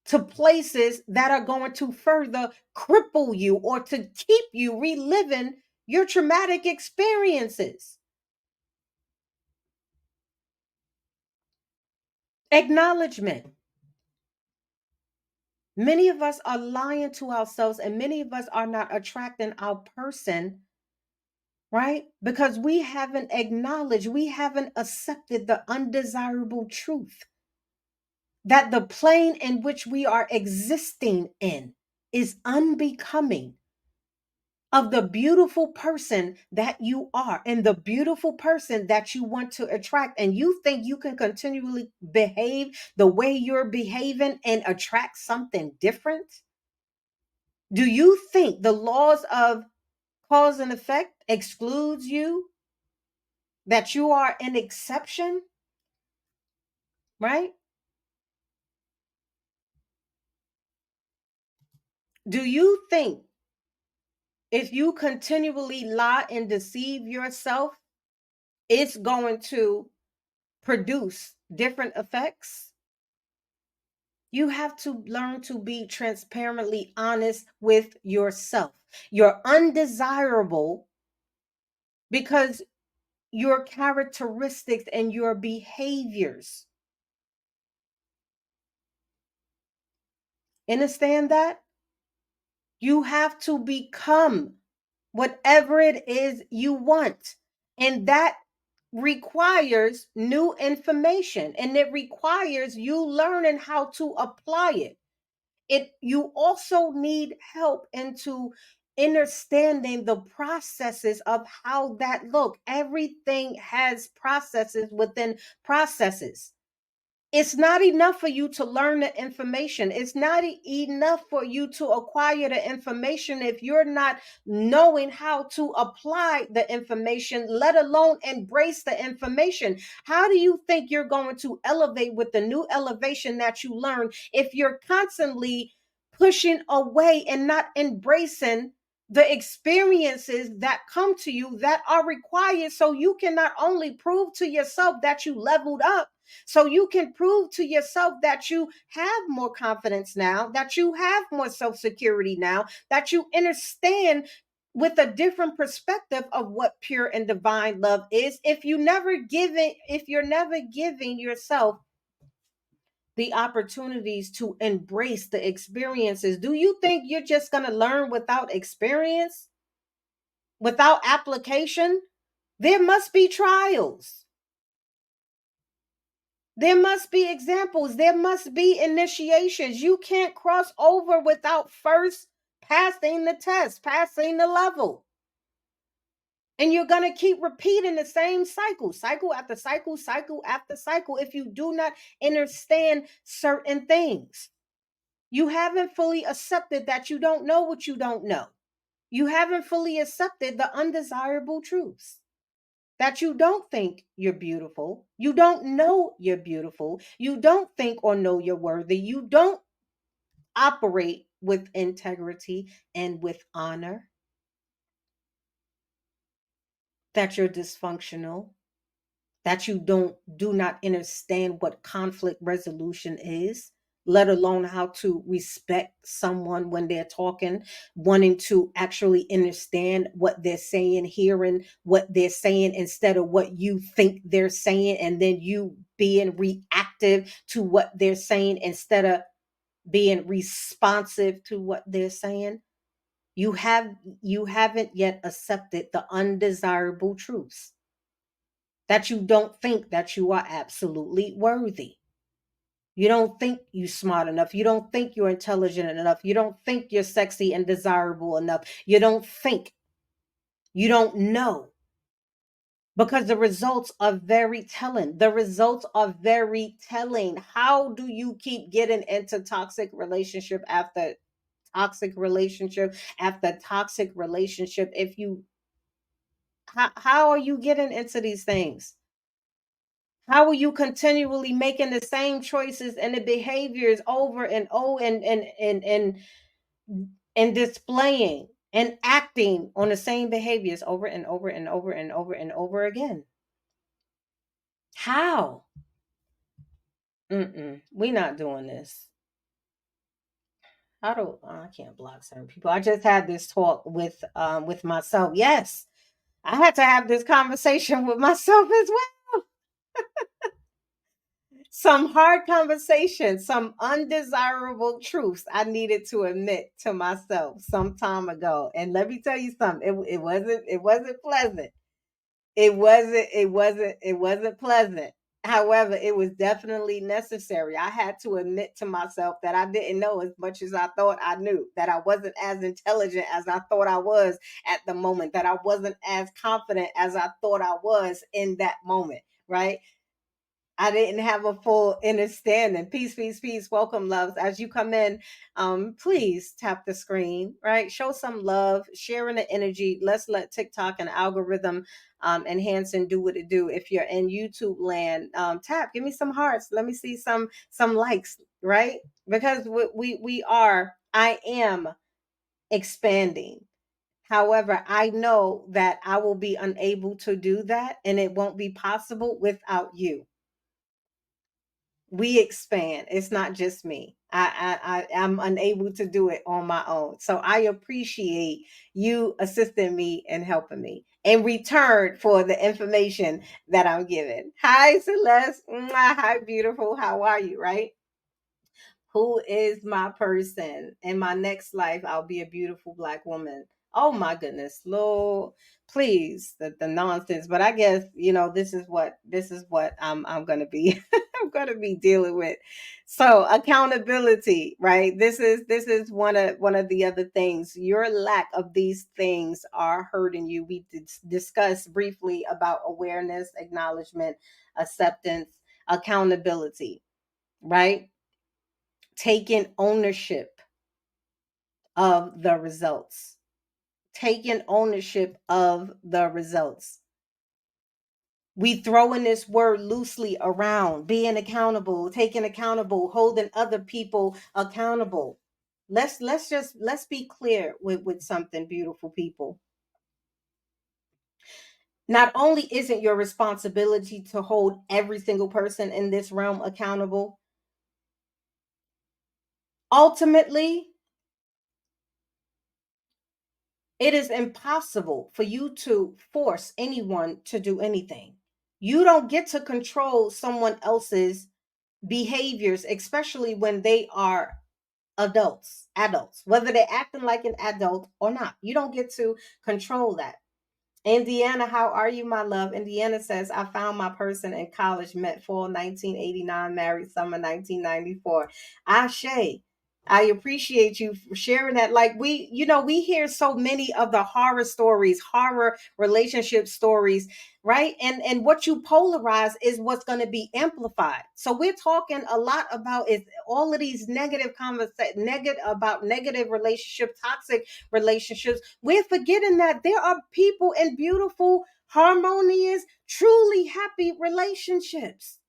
to places that are going to further cripple you or to keep you reliving your traumatic experiences. Acknowledgement. Many of us are lying to ourselves, and many of us are not attracting our person, right? Because we haven't acknowledged, we haven't accepted the undesirable truth that the plane in which we are existing in is unbecoming of the beautiful person that you are and the beautiful person that you want to attract. And you think you can continually behave the way you're behaving and attract something different? Do you think the laws of cause and effect excludes you? That you are an exception, right? Do you think if you continually lie and deceive yourself, it's going to produce different effects? You have to learn to be transparently honest with yourself. You're undesirable because your characteristics and your behaviors. Understand that? You have to become whatever it is you want. And that requires new information, and it requires you learning how to apply it. You also need help into understanding the processes of how that look. Everything has processes within processes. It's not enough for you to learn the information. It's not enough for you to acquire the information if you're not knowing how to apply the information, let alone embrace the information. How do you think you're going to elevate with the new elevation that you learn if you're constantly pushing away and not embracing the experiences that come to you that are required, so you can not only prove to yourself that you leveled up, so you can prove to yourself that you have more confidence now, that you have more self security now, that you understand with a different perspective of what pure and divine love is. If you're never giving yourself the opportunities to embrace the experiences, do you think you're just going to learn without experience, without application? There must be trials. There must be examples. There must be initiations. You can't cross over without first passing the test, passing the level. And you're going to keep repeating the same cycle, cycle after cycle, cycle after cycle, if you do not understand certain things. You haven't fully accepted that you don't know what you don't know. You haven't fully accepted the undesirable truths. That you don't think you're beautiful. You don't know you're beautiful. You don't think or know you're worthy. You don't operate with integrity and with honor. That you're dysfunctional. That you do not understand what conflict resolution is, let alone how to respect someone when they're talking, wanting to actually understand what they're saying, hearing what they're saying instead of what you think they're saying, and then you being reactive to what they're saying instead of being responsive to what they're saying. You haven't yet accepted the undesirable truths. that you don't think that you are absolutely worthy. You don't think you smart enough. You don't think you're intelligent enough. You don't think you're sexy and desirable enough. You don't think. You don't know. Because the results are very telling. The results are very telling. How do you keep getting into toxic relationship after toxic relationship after toxic relationship? If you how are you getting into these things? How are you continually making the same choices and the behaviors over and over and displaying and acting on the same behaviors over and over and over and over and over again? How? Mm-mm. We not doing this. How do I can't block certain people. I just had this talk with myself. Yes. I had to have this conversation with myself as well. Some hard conversations, some undesirable truths I needed to admit to myself some time ago. And let me tell you something, it wasn't pleasant. It wasn't pleasant. However, it was definitely necessary. I had to admit to myself that I didn't know as much as I thought I knew, that I wasn't as intelligent as I thought I was at the moment, that I wasn't as confident as I thought I was in that moment, right? I didn't have a full understanding. Peace, peace, peace. Welcome, loves. As you come in, please tap the screen, right? Show some love, sharing the energy. Let's let TikTok and algorithm enhance and do what it do. If you're in YouTube land, tap, give me some hearts. Let me see some likes, right? Because I am expanding. However, I know that I will be unable to do that, and it won't be possible without you. We expand. It's not just me. I'm unable to do it on my own. So I appreciate you assisting me and helping me in return for the information that I'm given. Hi, Celeste. Mwah. Hi, beautiful. How are you? Right? Who is my person? In my next life, I'll be a beautiful black woman. Oh my goodness, Lord, please, the nonsense. But I guess this is what I'm gonna be I'm gonna be dealing with. So accountability, right? This is one of the other things. Your lack of these things are hurting you. We discussed briefly about awareness, acknowledgement, acceptance, accountability, right? Taking ownership of the results. Taking ownership of the results. We throw in this word loosely around, being accountable, taking accountable, holding other people accountable. Let's be clear with something, beautiful people. Not only isn't your responsibility to hold every single person in this realm accountable, ultimately it is impossible for you to force anyone to do anything. You don't get to control someone else's behaviors, especially when they are adults, whether they're acting like an adult or not. You don't get to control that. Indiana, how are you, my love? Indiana says, I found my person in college, met fall 1989, married summer 1994. Ashe, I appreciate you for sharing that. Like we hear so many of the horror stories, horror relationship stories, right? And what you polarize is what's going to be amplified. So we're talking a lot about is all of these negative conversations, negative relationship, toxic relationships. We're forgetting that there are people in beautiful, harmonious, truly happy relationships.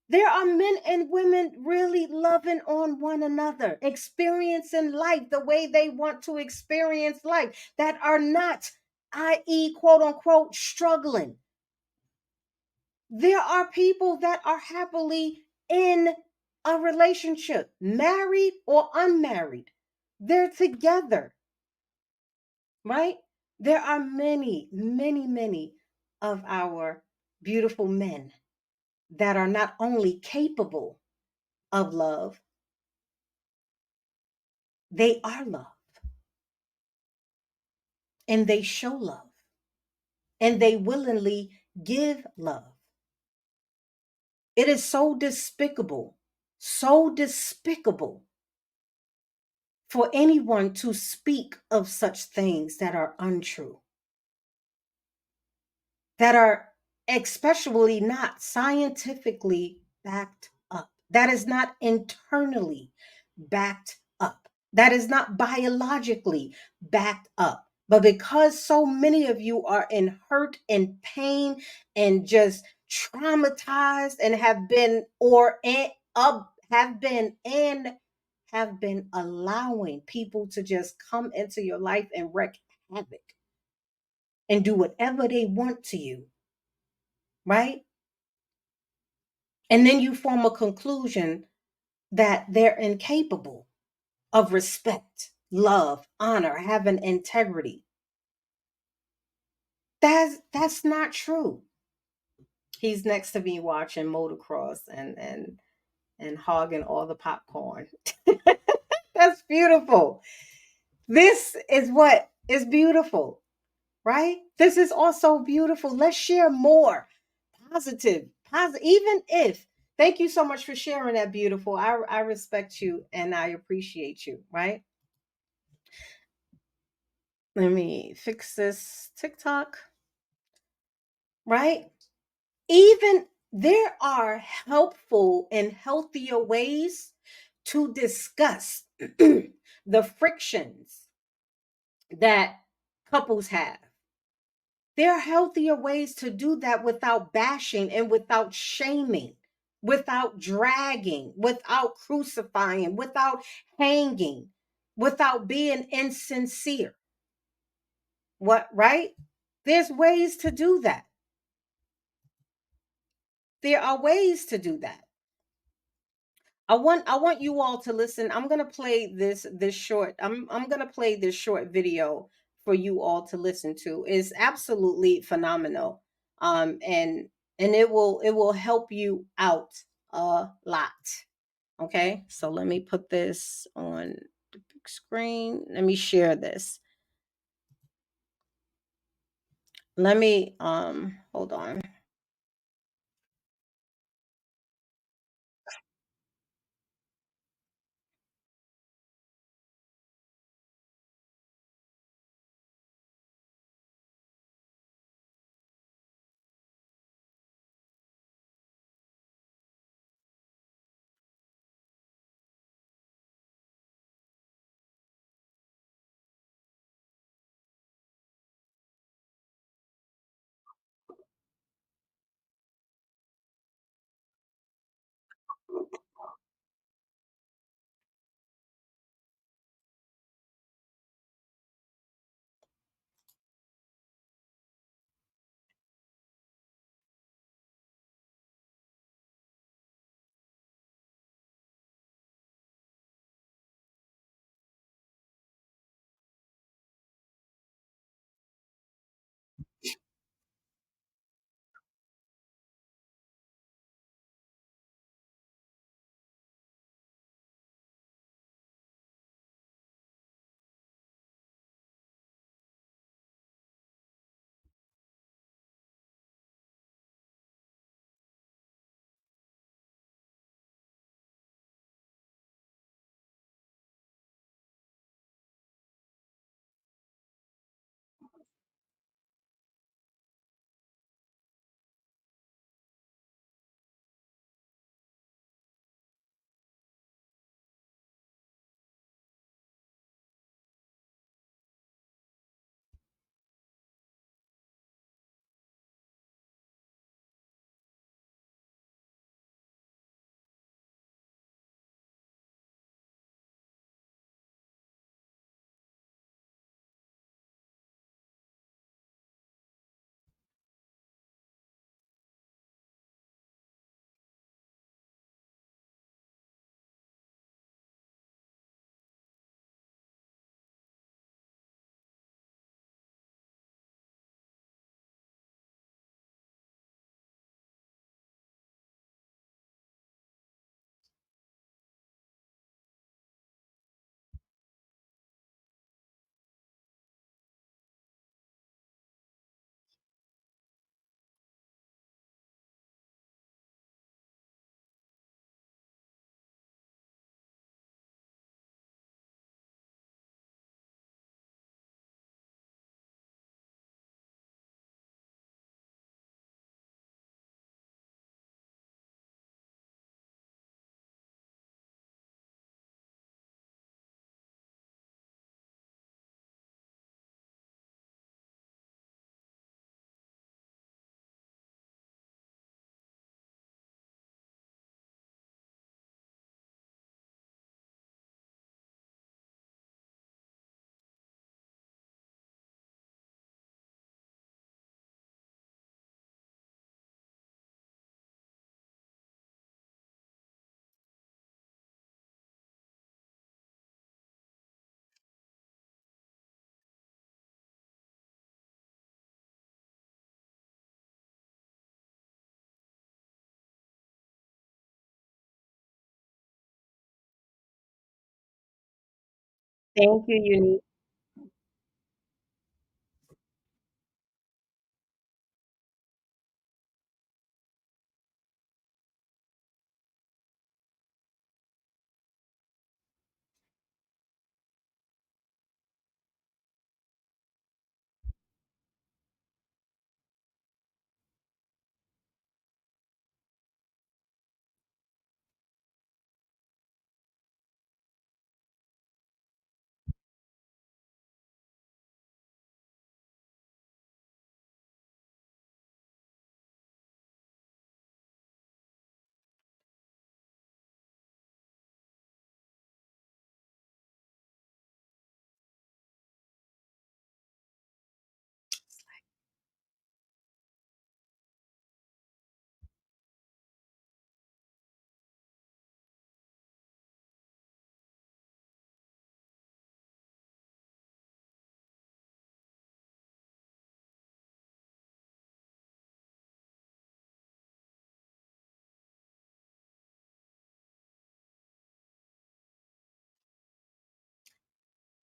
There are men and women really loving on one another, experiencing life the way they want to experience life, that are not, i.e., quote unquote, struggling. There are people that are happily in a relationship, married or unmarried. They're together, right? There are many, many, many of our beautiful men that are not only capable of love, they are love and they show love and they willingly give love. It is so despicable for anyone to speak of such things that are untrue, that are especially not scientifically backed up, that is not internally backed up, that is not biologically backed up. But because so many of you are in hurt and pain and just traumatized and have been or up have been and have been allowing people to just come into your life and wreak havoc and do whatever they want to you, right? And then you form a conclusion that they're incapable of respect, love, honor, having integrity. That's not true. He's next to me watching motocross and hogging all the popcorn. That's beautiful. This is what is beautiful, right? This is also beautiful. Let's share more positive, even if thank you so much for sharing that beautiful. I respect you and I appreciate you, right? Let me fix this TikTok, right? Even there are helpful and healthier ways to discuss the frictions that couples have. There are healthier ways to do that without bashing and without shaming, without dragging, without crucifying, without hanging, without being insincere. What, right? There's ways to do that. There are ways to do that. I want you all to listen. I'm going to play this short. I'm going to play this short video for you all to listen to. It's absolutely phenomenal. And it will help you out a lot. Okay? So let me put this on the big screen. Let me share this. Let me hold on. Thank you, Unique.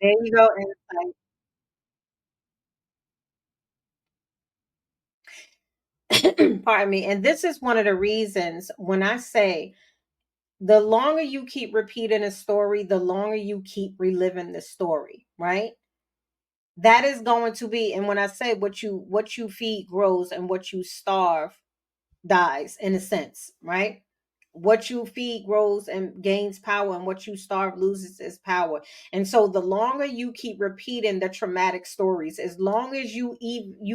There you go, insight. Pardon me. And this is one of the reasons when I say the longer you keep repeating a story, the longer you keep reliving the story, right? That is going to be, and when I say what you feed grows and what you starve dies in a sense, right? What you feed grows and gains power, and what you starve loses its power. And so, the longer you keep repeating the traumatic stories, as long as you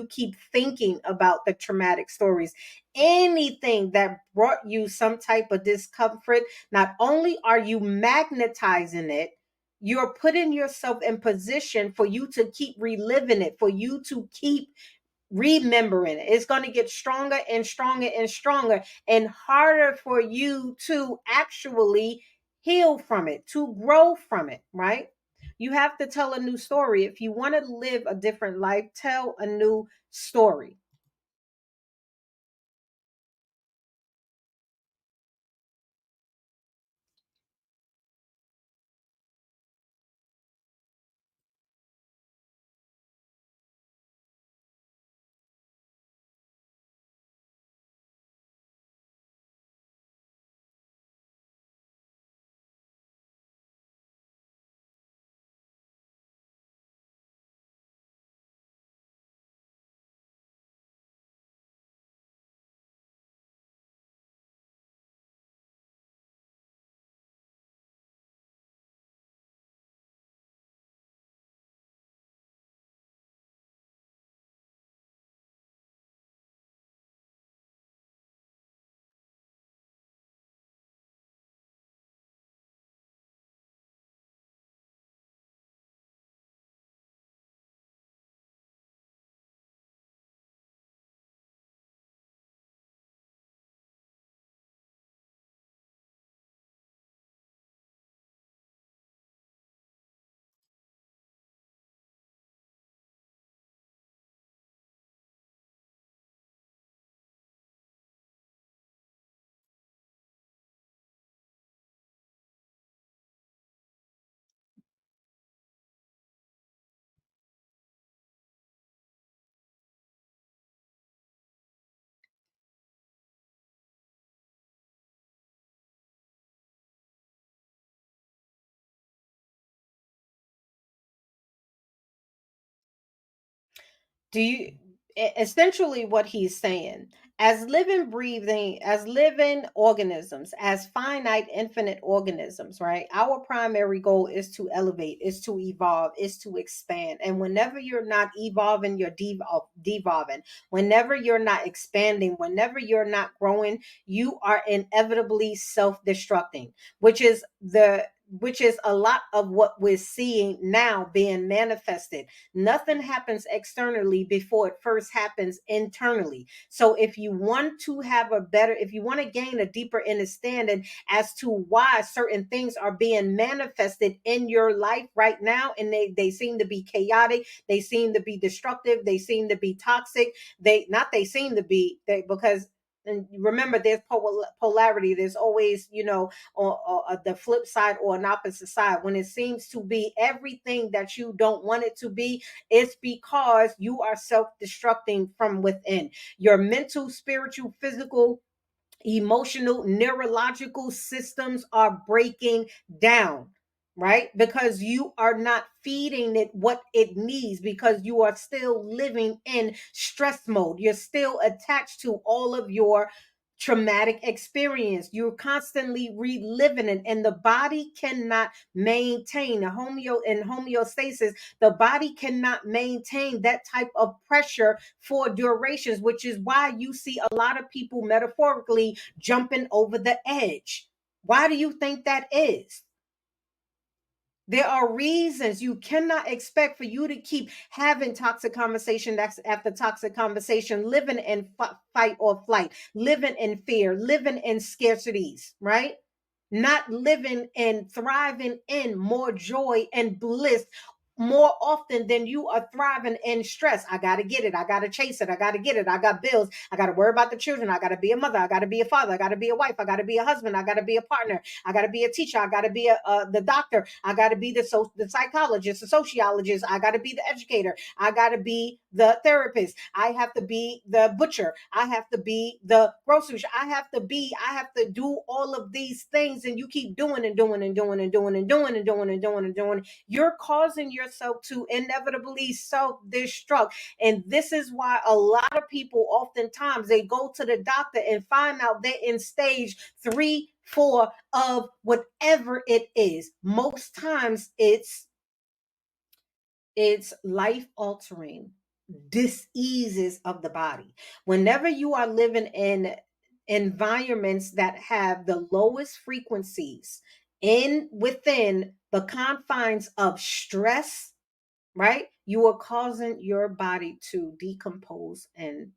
keep thinking about the traumatic stories, anything that brought you some type of discomfort, not only are you magnetizing it, you're putting yourself in position for you to keep reliving it, for you to keep remembering it. It's going to get stronger and stronger and stronger and harder for you to actually heal from it, to grow from it, right? You have to tell a new story. If you want to live a different life, tell a new story. Do you essentially what he's saying, as living organisms, as finite infinite organisms, right? Our primary goal is to elevate, is to evolve, is to expand. And whenever you're not evolving, you're devolving. Whenever you're not expanding, whenever you're not growing, you are inevitably self-destructing, which is a lot of what we're seeing now being manifested. Nothing happens externally before it first happens internally. So if you want to gain a deeper understanding as to why certain things are being manifested in your life right now, and they seem to be chaotic, they seem to be destructive, they seem to be toxic, they not they seem to be they because and remember, there's polarity. There's always, the flip side or an opposite side. When it seems to be everything that you don't want it to be, it's because you are self-destructing from within. Your mental, spiritual, physical, emotional, neurological systems are breaking down, right? Because you are not feeding it what it needs, because you are still living in stress mode. You're still attached to all of your traumatic experience. You're constantly reliving it, and the body cannot maintain a homeostasis. The body cannot maintain that type of pressure for durations, which is why you see a lot of people metaphorically jumping over the edge. Why do you think that is? There are reasons. You cannot expect for you to keep having toxic conversation that's after toxic conversation, living in fight or flight, living in fear, living in scarcities, right? Not living and thriving in more joy and bliss more often than you are thriving in stress. I got to get it. I got to chase it. I got to get it. I got bills. I got to worry about the children. I got to be a mother. I got to be a father. I got to be a wife. I got to be a husband. I got to be a partner. I got to be a teacher. I got to be the doctor. I got to be the psychologist, the sociologist. I got to be the educator. I got to be the therapist. I have to be the butcher. I have to be the grocery. I have to do all of these things, and you keep doing and doing and doing and doing and doing and doing and doing and doing. You're causing yourself to inevitably self-destruct. And this is why a lot of people oftentimes they go to the doctor and find out they're in stage 3, 4 of whatever it is. Most times it's life altering diseases of the body. Whenever you are living in environments that have the lowest frequencies in within the confines of stress, right? You are causing your body to decompose and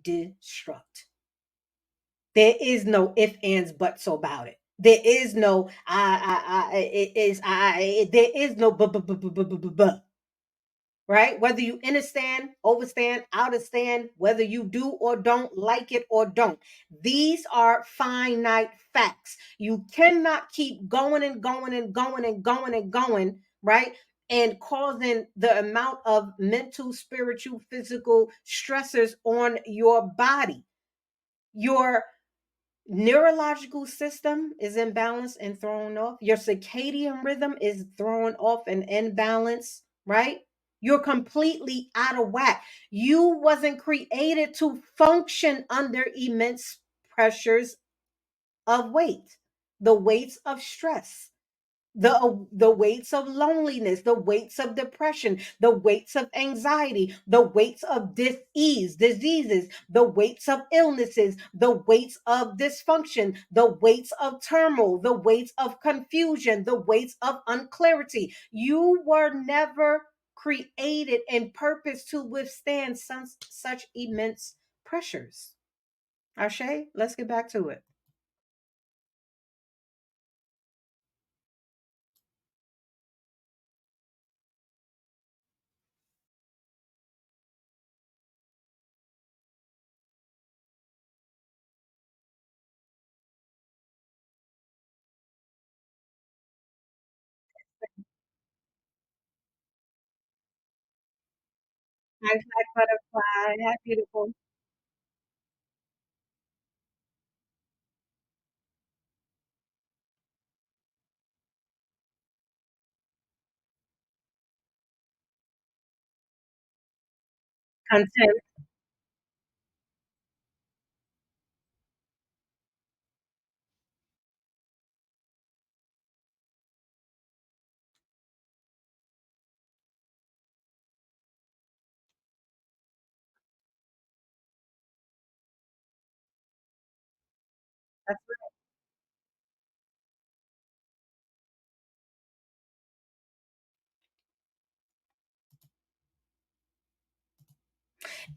destruct. There is no if, ands, buts about it. There is no it is there is no right? Whether you understand, overstand, understand, whether you do or don't like it or don't. These are finite facts. You cannot keep going and going and going and going and going, right? And causing the amount of mental, spiritual, physical stressors on your body. Your neurological system is imbalanced and thrown off. Your circadian rhythm is thrown off and imbalanced, right? You're completely out of whack. You wasn't created to function under immense pressures of weight, the weights of stress, the weights of loneliness, the weights of depression, the weights of anxiety, the weights of diseases, the weights of illnesses, the weights of dysfunction, the weights of turmoil, the weights of confusion, the weights of unclarity. You were never created and purposed to withstand such immense pressures. Ashe, let's get back to it. Hi, hi, butterfly. Hi, beautiful. Content.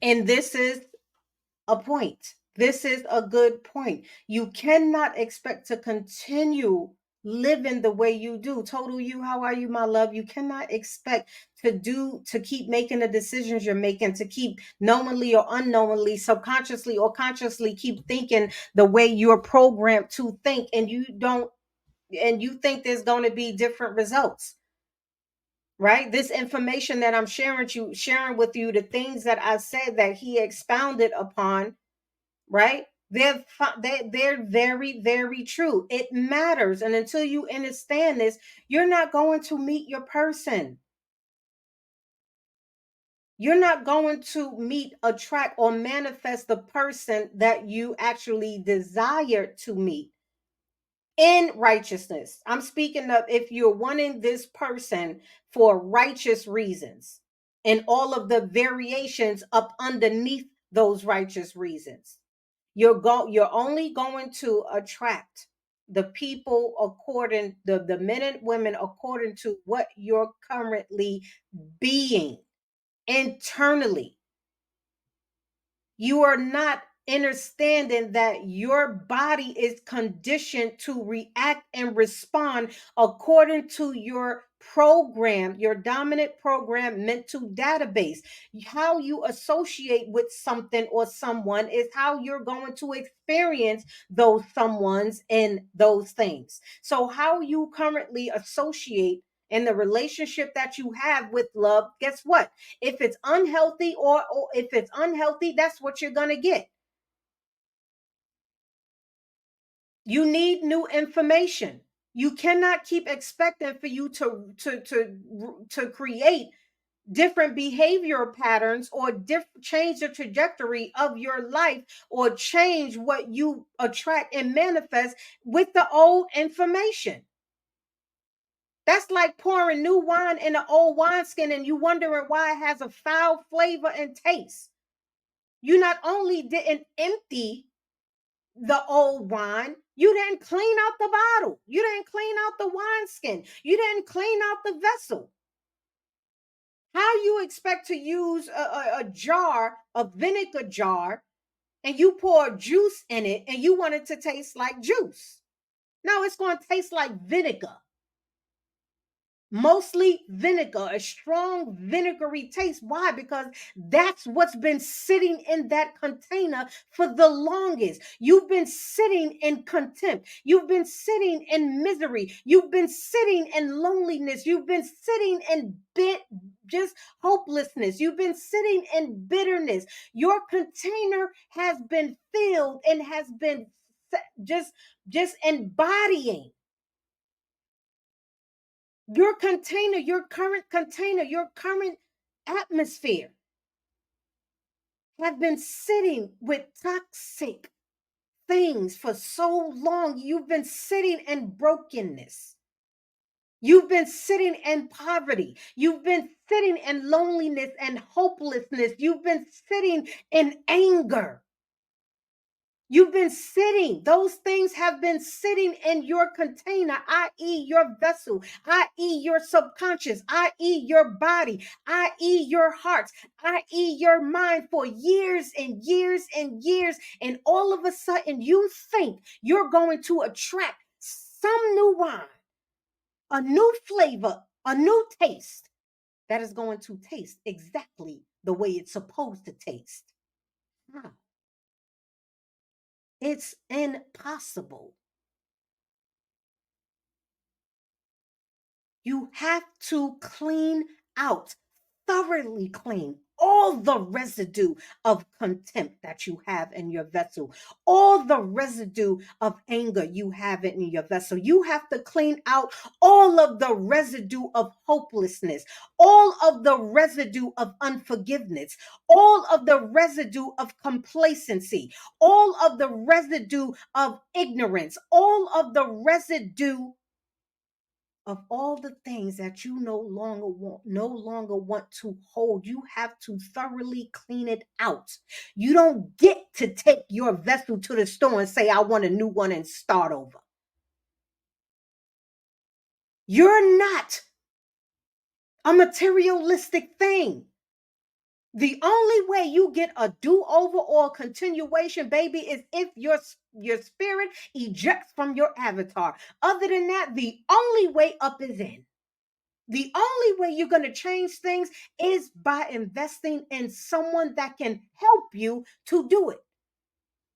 And this is a point. This is a good point. You cannot expect to continue living the way you do. Total you, how are you, my love? You cannot expect to keep making the decisions you're making, to keep knowingly or unknowingly, subconsciously or consciously keep thinking the way you're programmed to think, and you don't, and you think there's going to be different results. Right, this information that I'm sharing with you, the things that I said that he expounded upon, right, they're very, very true. It matters, and until you understand this, you're not going to meet your person. You're not going to meet, attract, or manifest the person that you actually desire to meet in righteousness. I'm speaking of if you're wanting this person for righteous reasons and all of the variations up underneath those righteous reasons. You're only going to attract the people according the men and women according to what you're currently being internally. You are not understanding that your body is conditioned to react and respond according to your program, your dominant program mental database. How you associate with something or someone is how you're going to experience those someones and those things. So how you currently associate in the relationship that you have with love, guess what? If it's unhealthy, or if it's unhealthy, that's what you're going to get. You need new information. You cannot keep expecting for you to create different behavioral patterns or change the trajectory of your life or change what you attract and manifest with the old information. That's like pouring new wine in an old wineskin and you wondering why it has a foul flavor and taste. You not only didn't empty the old wine, you didn't clean out the bottle. You didn't clean out the wineskin. You didn't clean out the vessel. How you expect to use a jar, a vinegar jar, and you pour juice in it and you want it to taste like juice? No, it's going to taste like vinegar. Mostly vinegar, a strong vinegary taste. Why? Because that's what's been sitting in that container for the longest. You've been sitting in contempt. You've been sitting in misery. You've been sitting in loneliness. You've been sitting in just hopelessness. You've been sitting in bitterness. Your container has been filled and has been just embodying your container, your current container, your current atmosphere have been sitting with toxic things for so long. You've been sitting in brokenness. You've been sitting in poverty. You've been sitting in loneliness and hopelessness. You've been sitting in anger. You've been sitting, those things have been sitting in your container, i.e., your vessel, i.e., your subconscious, i.e., your body, i.e., your heart, i.e., your mind for years and years and years. And all of a sudden, you think you're going to attract some new wine, a new flavor, a new taste that is going to taste exactly the way it's supposed to taste. How? It's impossible. You have to clean out, thoroughly clean all the residue of contempt that you have in your vessel, all the residue of anger you have in your vessel. You have to clean out all of the residue of hopelessness, all of the residue of unforgiveness, all of the residue of complacency, all of the residue of ignorance, all of the residue of all the things that you no longer want to hold. You have to thoroughly clean it out. You don't get to take your vessel to the store and say, I want a new one and start over. You're not a materialistic thing. The only way you get a do-over or a continuation, baby, is if your spirit ejects from your avatar. Other than that, the only way up is in. The only way you're going to change things is by investing in someone that can help you to do it.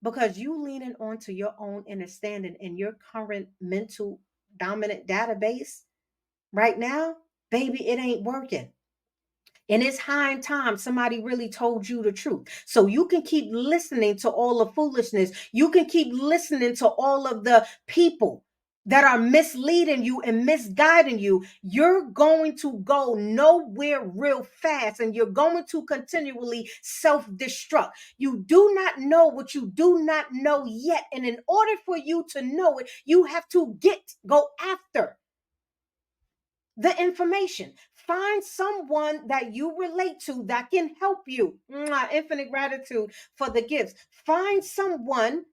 Because you leaning onto your own understanding and your current mental dominant database right now, baby, it ain't working. And it's high time somebody really told you the truth. So you can keep listening to all the foolishness. You can keep listening to all of the people that are misleading you and misguiding you. You're going to go nowhere real fast and you're going to continually self destruct. You do not know what you do not know yet. And in order for you to know it, you have to go after the information. Find someone that you relate to that can help you. Infinite gratitude for the gifts. Find someone.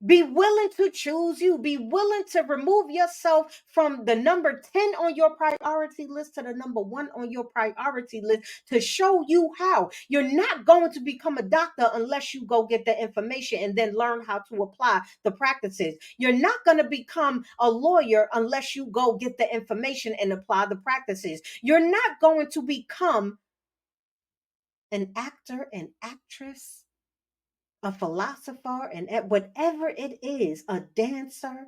Be willing to choose you. Be willing to remove yourself from the number 10 on your priority list to the number 1 on your priority list to show you how. You're not going to become a doctor unless you go get the information and then learn how to apply the practices. You're not going to become a lawyer unless you go get the information and apply the practices. You're not going to become an actor, an actress, a philosopher, and whatever it is, a dancer,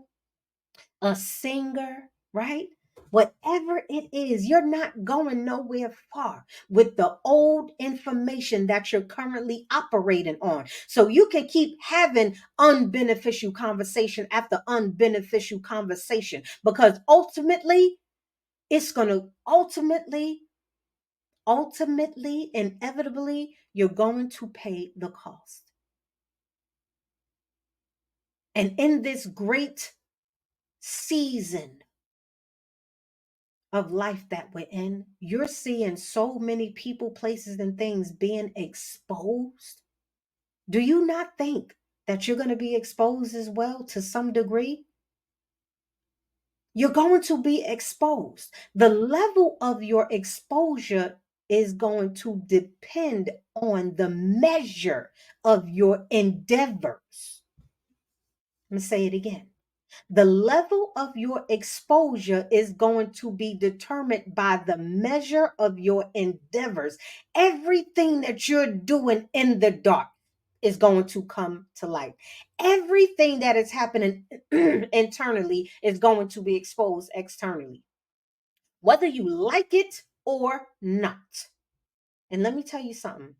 a singer, right? Whatever it is, you're not going nowhere far with the old information that you're currently operating on. So you can keep having unbeneficial conversation after unbeneficial conversation because ultimately, it's going to ultimately, inevitably, you're going to pay the cost. And in this great season of life that we're in, you're seeing so many people, places, and things being exposed. Do you not think that you're going to be exposed as well to some degree? You're going to be exposed. The level of your exposure is going to depend on the measure of your endeavors. Let me say it again. The level of your exposure is going to be determined by the measure of your endeavors. Everything that you're doing in the dark is going to come to light. Everything that is happening internally is going to be exposed externally, whether you like it or not. And let me tell you something.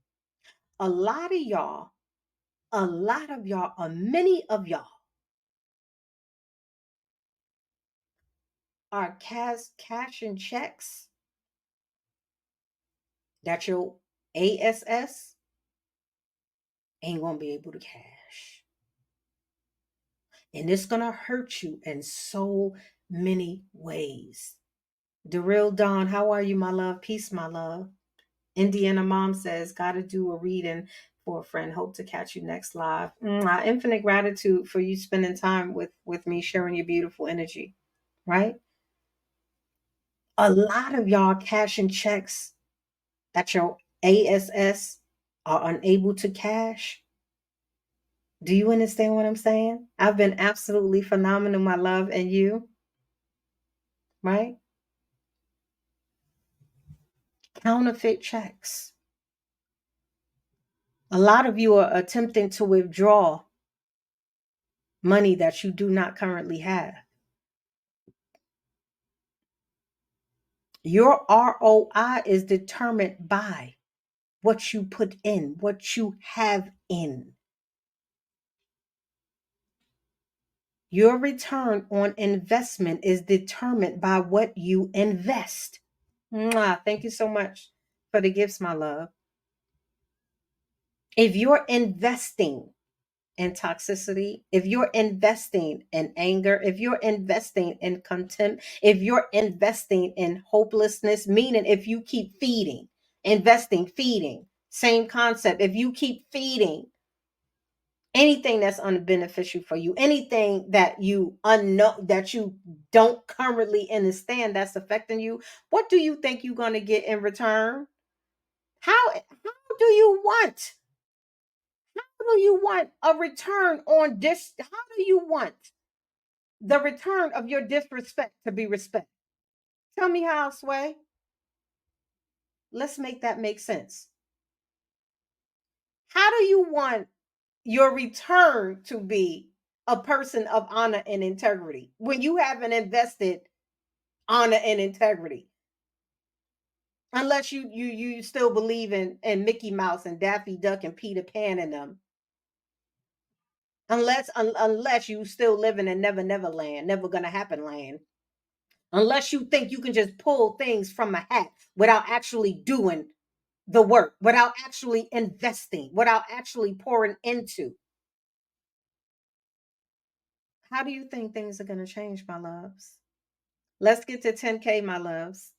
A lot of y'all, many of y'all are cashing checks that your ASS ain't gonna be able to cash. And it's gonna hurt you in so many ways. The real Dawn, how are you, my love? Peace, my love. Indiana Mom says, gotta do a reading for a friend. Hope to catch you next live. Infinite gratitude for you spending time with me, sharing your beautiful energy, right? A lot of y'all cashing checks that your ASS are unable to cash. Do you understand what I'm saying? I've been absolutely phenomenal, my love, and you, right? Counterfeit checks. A lot of you are attempting to withdraw money that you do not currently have. Your ROI is determined by what you put in, what you have in. Your return on investment is determined by what you invest. Thank you so much for the gifts, my love. If you're investing in toxicity, if you're investing in anger, if you're investing in contempt, if you're investing in hopelessness, meaning if you keep feeding, same concept. If you keep feeding anything that's unbeneficial for you, anything that you that you don't currently understand that's affecting you, what do you think you're going to get in return? How do you want a return on this? How do you want the return of your disrespect to be respect? Tell me how, Sway. Let's make that make sense. How do you want your return to be a person of honor and integrity when you haven't invested honor and integrity? Unless you still believe in Mickey Mouse and Daffy Duck and Peter Pan and them. Unless you still living in Never Land, never gonna happen land. Unless you think you can just pull things from a hat without actually doing the work, without actually investing, without actually pouring into. How do you think things are going to change, my loves? Let's get to 10K, my loves.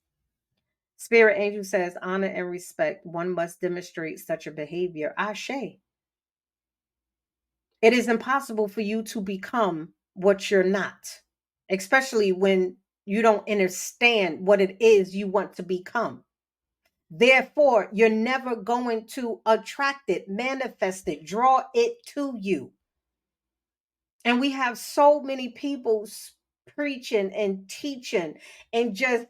Spirit Angel says, honor and respect. One must demonstrate such a behavior. Ashe. It is impossible for you to become what you're not, especially when you don't understand what it is you want to become. Therefore, you're never going to attract it, manifest it, draw it to you. And we have so many people preaching and teaching and just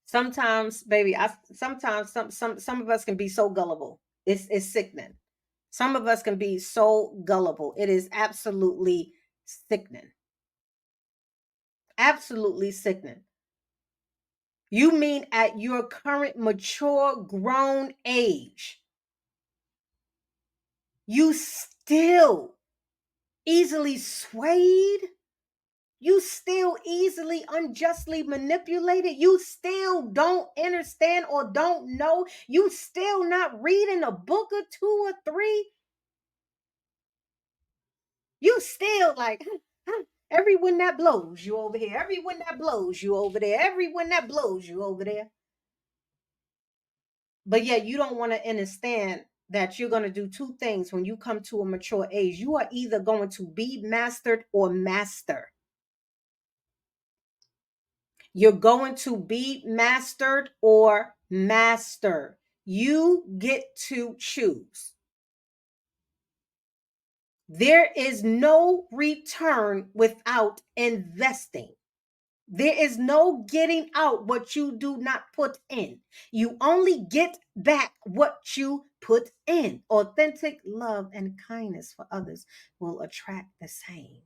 sometimes, baby, sometimes some of us can be so gullible. It's sickening. Some of us can be so gullible. It is absolutely sickening. Absolutely sickening. You mean at your current mature grown age, you still easily swayed? You still easily unjustly manipulated? You still don't understand or don't know? You still not reading a book or two or three? You still like, every wind that blows you over here, every wind that blows you over there, every wind that blows you over there. But yet you don't want to understand that you're going to do two things when you come to a mature age. You are either going to be mastered or master. You're going to be mastered or master. You get to choose. There is no return without investing. There is no getting out what you do not put in. You only get back what you put in. Authentic love and kindness for others will attract the same.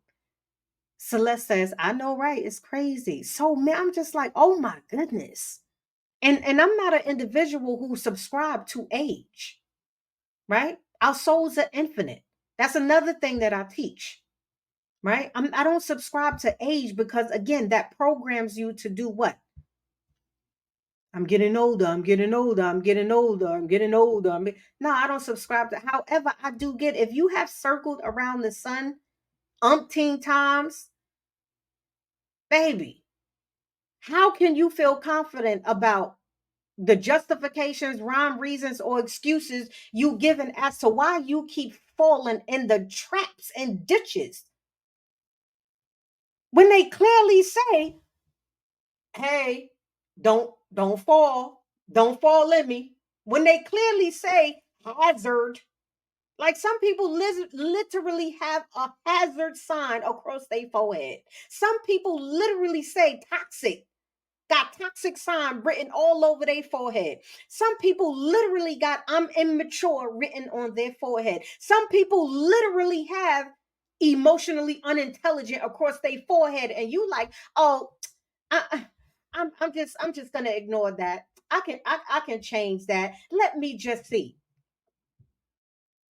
Celeste says, I know, right? It's crazy. So, man, I'm just like, oh my goodness. And I'm not an individual who subscribe to age, right? Our souls are infinite. That's another thing that I teach, right? I don't subscribe to age because, again, that programs you to do what? I'm getting older. I'm getting older. I'm getting older. I'm getting older. No, I don't subscribe to. However, I do get, if you have circled around the sun umpteen times, baby, how can you feel confident about the justifications, rhyme, reasons, or excuses you given as to why you keep falling in the traps and ditches when they clearly say, hey, don't fall in me, when they clearly say hazard. Like, some people literally have a hazard sign across their forehead. Some people literally say toxic, got toxic sign written all over their forehead. Some people literally got I'm immature written on their forehead. Some people literally have emotionally unintelligent across their forehead, and you like, oh, I, I'm just gonna ignore that. I can change that. Let me just see.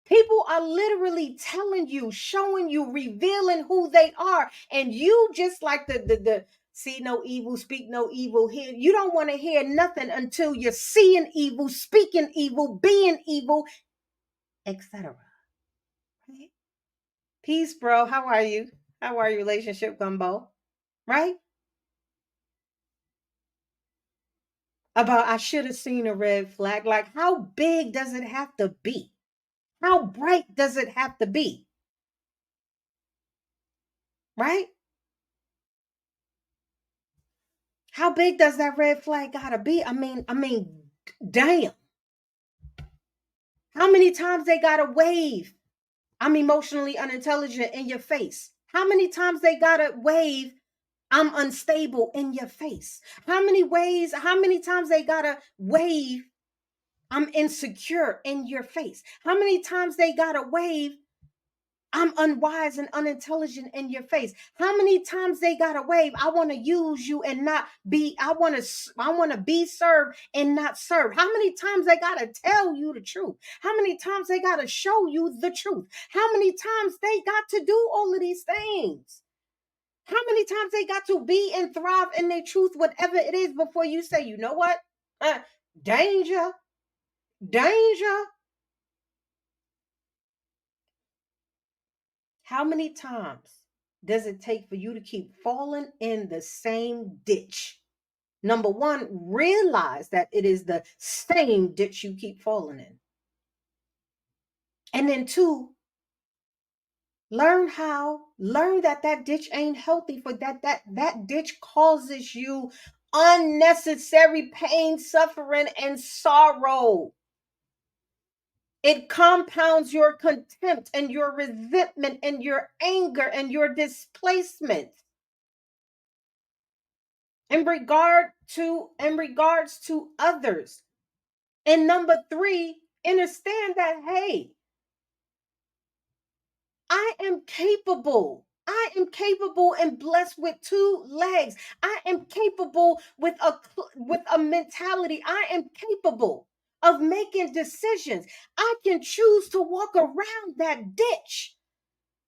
People are literally telling you, showing you, revealing who they are, and you just like the see no evil, speak no evil. Here, you don't want to hear nothing until you're seeing evil, speaking evil, being evil, etc. Right? Peace, bro. How are you? How are your relationship, Gumbo? Right? About I should have seen a red flag. Like, how big does it have to be? How bright does it have to be? Right? How big does that red flag gotta be? I mean, damn. How many times they gotta wave? I'm emotionally unintelligent in your face. How many times they gotta wave? I'm unstable in your face. How many times they gotta wave? I'm insecure in your face. How many times they gotta wave? I'm unwise and unintelligent in your face. How many times they got a wave? I want to use you and not be, I want to be served and not serve. How many times they got to tell you the truth? How many times they got to show you the truth? How many times they got to do all of these things? How many times they got to be and thrive in their truth, whatever it is, before you say, you know what? Uh, danger, danger. How many times does it take for you to keep falling in the same ditch? Number one, realize that it is the same ditch you keep falling in. And then two, learn that that ditch ain't healthy, for that ditch causes you unnecessary pain, suffering, and sorrow. It compounds your contempt and your resentment and your anger and your displacement. In regards to others. And number three, understand that, hey, I am capable and blessed with two legs. I am capable with a mentality. I am capable of making decisions. I can choose to walk around that ditch.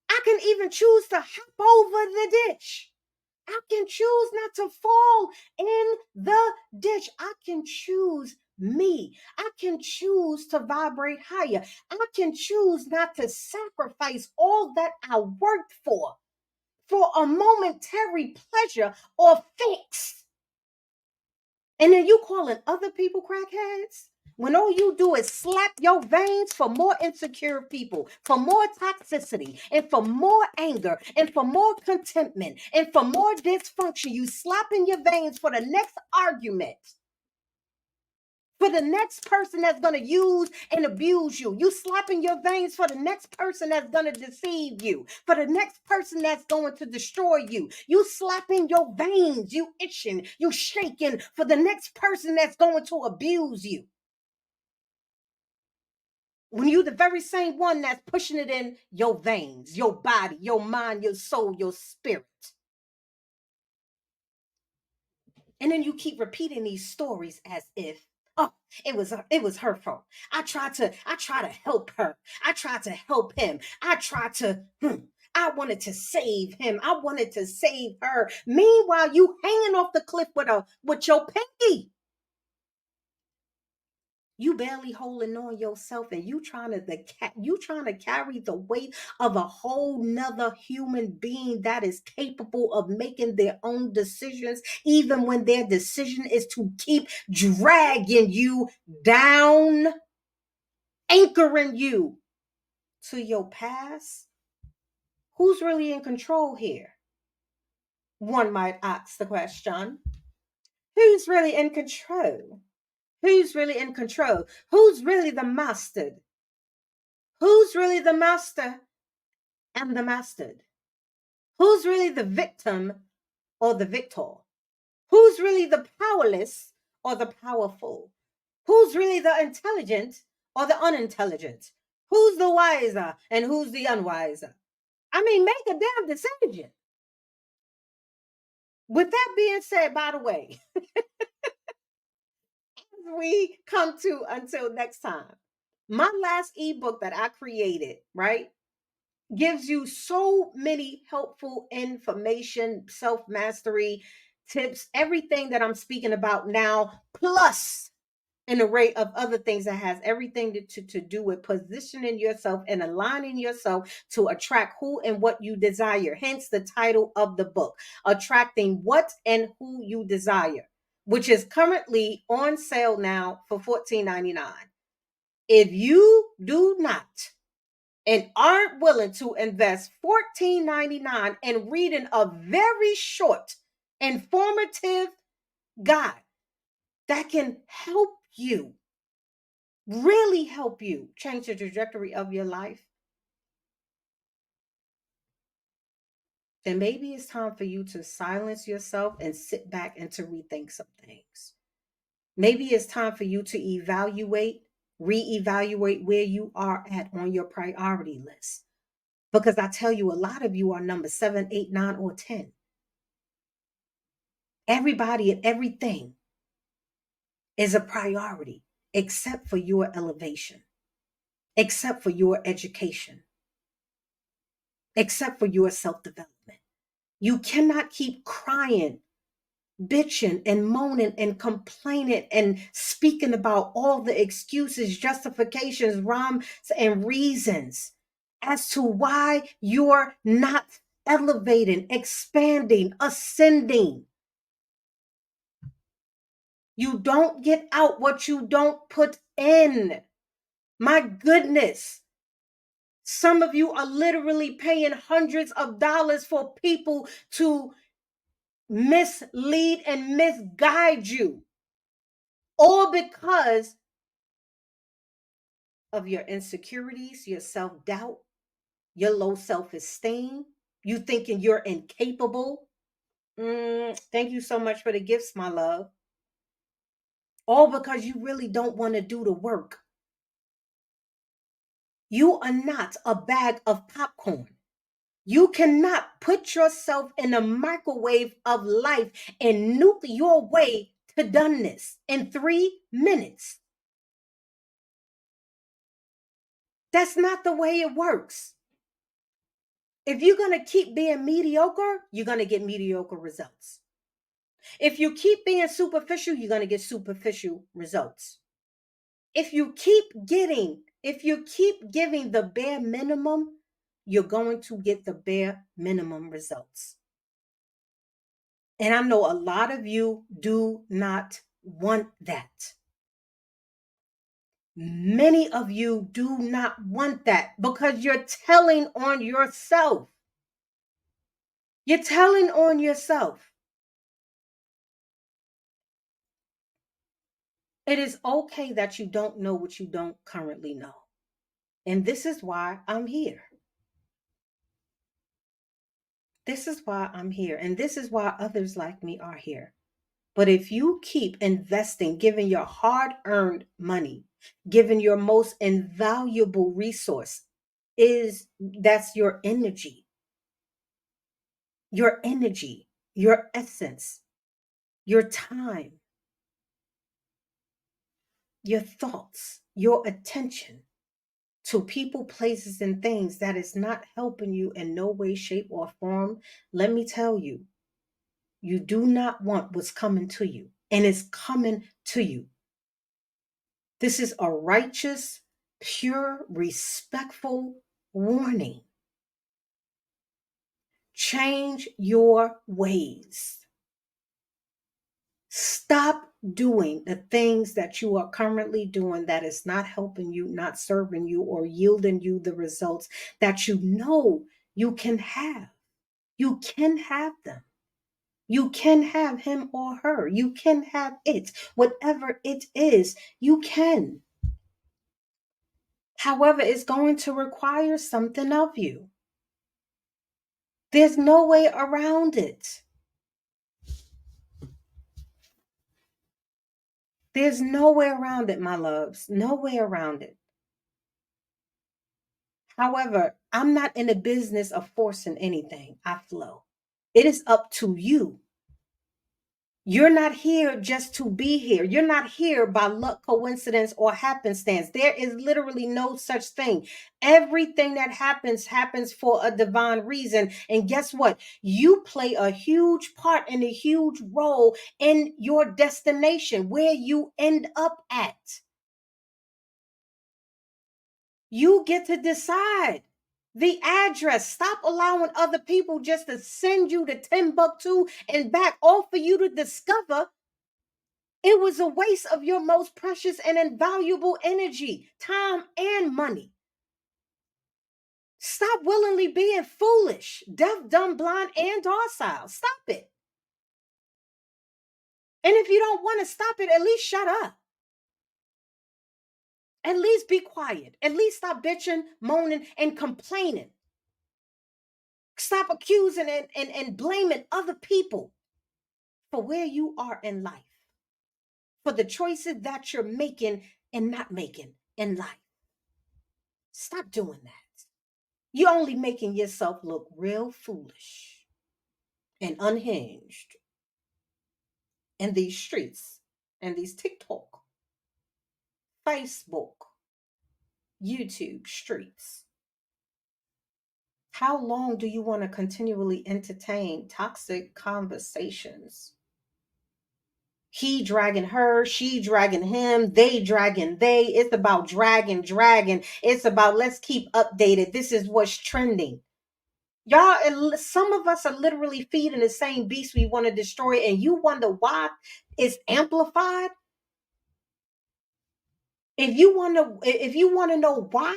I can even choose to hop over the ditch. I can choose not to fall in the ditch. I can choose me. I can choose to vibrate higher. I can choose not to sacrifice all that I worked for a momentary pleasure or fix. And then you calling other people crackheads? When all you do is slap your veins for more insecure people, for more toxicity, and for more anger, and for more contentment, and for more dysfunction, you slapping your veins for the next argument, for the next person that's going to use and abuse you. You slapping your veins for the next person that's going to deceive you, for the next person that's going to destroy you. You slapping your veins, you itching, you shaking for the next person that's going to abuse you, when you the very same one that's pushing it in your veins, your body, your mind, your soul, your spirit. And then you keep repeating these stories as if, oh, it was her fault. I tried to help her. I tried to help him. I wanted to save him. I wanted to save her. Meanwhile, you hanging off the cliff with your pinky. You barely holding on yourself, and you trying to carry the weight of a whole nother human being that is capable of making their own decisions, even when their decision is to keep dragging you down, anchoring you to your past. Who's really in control here? One might ask the question. Who's really in control? Who's really in control? Who's really the master? Who's really the master and the mastered? Who's really the victim or the victor? Who's really the powerless or the powerful? Who's really the intelligent or the unintelligent? Who's the wiser and who's the unwiser? I mean, make a damn decision. With that being said, by the way, we come to until next time. My last ebook that I created, right, gives you so many helpful information, self mastery tips, everything that I'm speaking about now, plus an array of other things that has everything to do with positioning yourself and aligning yourself to attract who and what you desire. Hence the title of the book, Attracting What and Who You Desire, which is currently on sale now for $14.99. If you do not and aren't willing to invest $14.99 in reading a very short, informative God that can help you, really help you change the trajectory of your life, then maybe it's time for you to silence yourself and sit back and to rethink some things. Maybe it's time for you to reevaluate where you are at on your priority list. Because I tell you, a lot of you are number 7, 8, 9, or 10. Everybody and everything is a priority except for your elevation, except for your education, except for your self development. You cannot keep crying, bitching, and moaning and complaining and speaking about all the excuses, justifications, rhymes, and reasons as to why you're not elevating, expanding, ascending. You don't get out what you don't put in. My goodness. Some of you are literally paying hundreds of dollars for people to mislead and misguide you, all because of your insecurities, your self-doubt, your low self-esteem, you thinking you're incapable. Thank you so much for the gifts, my love. All because you really don't want to do the work. You are not a bag of popcorn. You cannot put yourself in a microwave of life and nuke your way to doneness in 3 minutes. That's not the way it works. If you're going to keep being mediocre, you're going to get mediocre results. If you keep being superficial, you're going to get superficial results. If you keep giving the bare minimum, you're going to get the bare minimum results. And I know a lot of you do not want that. Many of you do not want that because you're telling on yourself. You're telling on yourself. It is okay that you don't know what you don't currently know. And this is why I'm here. This is why I'm here. And this is why others like me are here. But if you keep investing, giving your hard-earned money, giving your most invaluable resource, that's your energy, your essence, your time, your thoughts, your attention to people, places, and things that is not helping you in no way, shape, or form. Let me tell you, you do not want what's coming to you, and it's coming to you. This is a righteous, pure, respectful warning. Change your ways. Stop doing the things that you are currently doing that is not helping you, not serving you, or yielding you the results that you know you can have. You can have them. You can have him or her. You can have it. Whatever it is, you can. However, it's going to require something of you. There's no way around it. There's no way around it, my loves. No way around it. However, I'm not in the business of forcing anything. I flow. It is up to you. You're not here just to be here. You're not here by luck, coincidence, or happenstance. There is literally no such thing. Everything that happens for a divine reason. And guess what? You play a huge part and a huge role in your destination, where you end up at. You get to decide the address. Stop allowing other people just to send you to Timbuktu and back, all for you to discover it was a waste of your most precious and invaluable energy, time, and money. Stop willingly being foolish, deaf, dumb, blind, and docile. Stop it. And if you don't want to stop it, at least shut up. At least be quiet. At least stop bitching, moaning, and complaining. Stop accusing and blaming other people for where you are in life, for the choices that you're making and not making in life. Stop doing that. You're only making yourself look real foolish and unhinged in these streets and these TikTok, Facebook, YouTube streets. How long do you want to continually entertain toxic conversations? He dragging her, she dragging him, they dragging they. It's about dragging. It's about let's keep updated. This is what's trending. Y'all, some of us are literally feeding the same beast we want to destroy, and you wonder why it's amplified. If you want to know why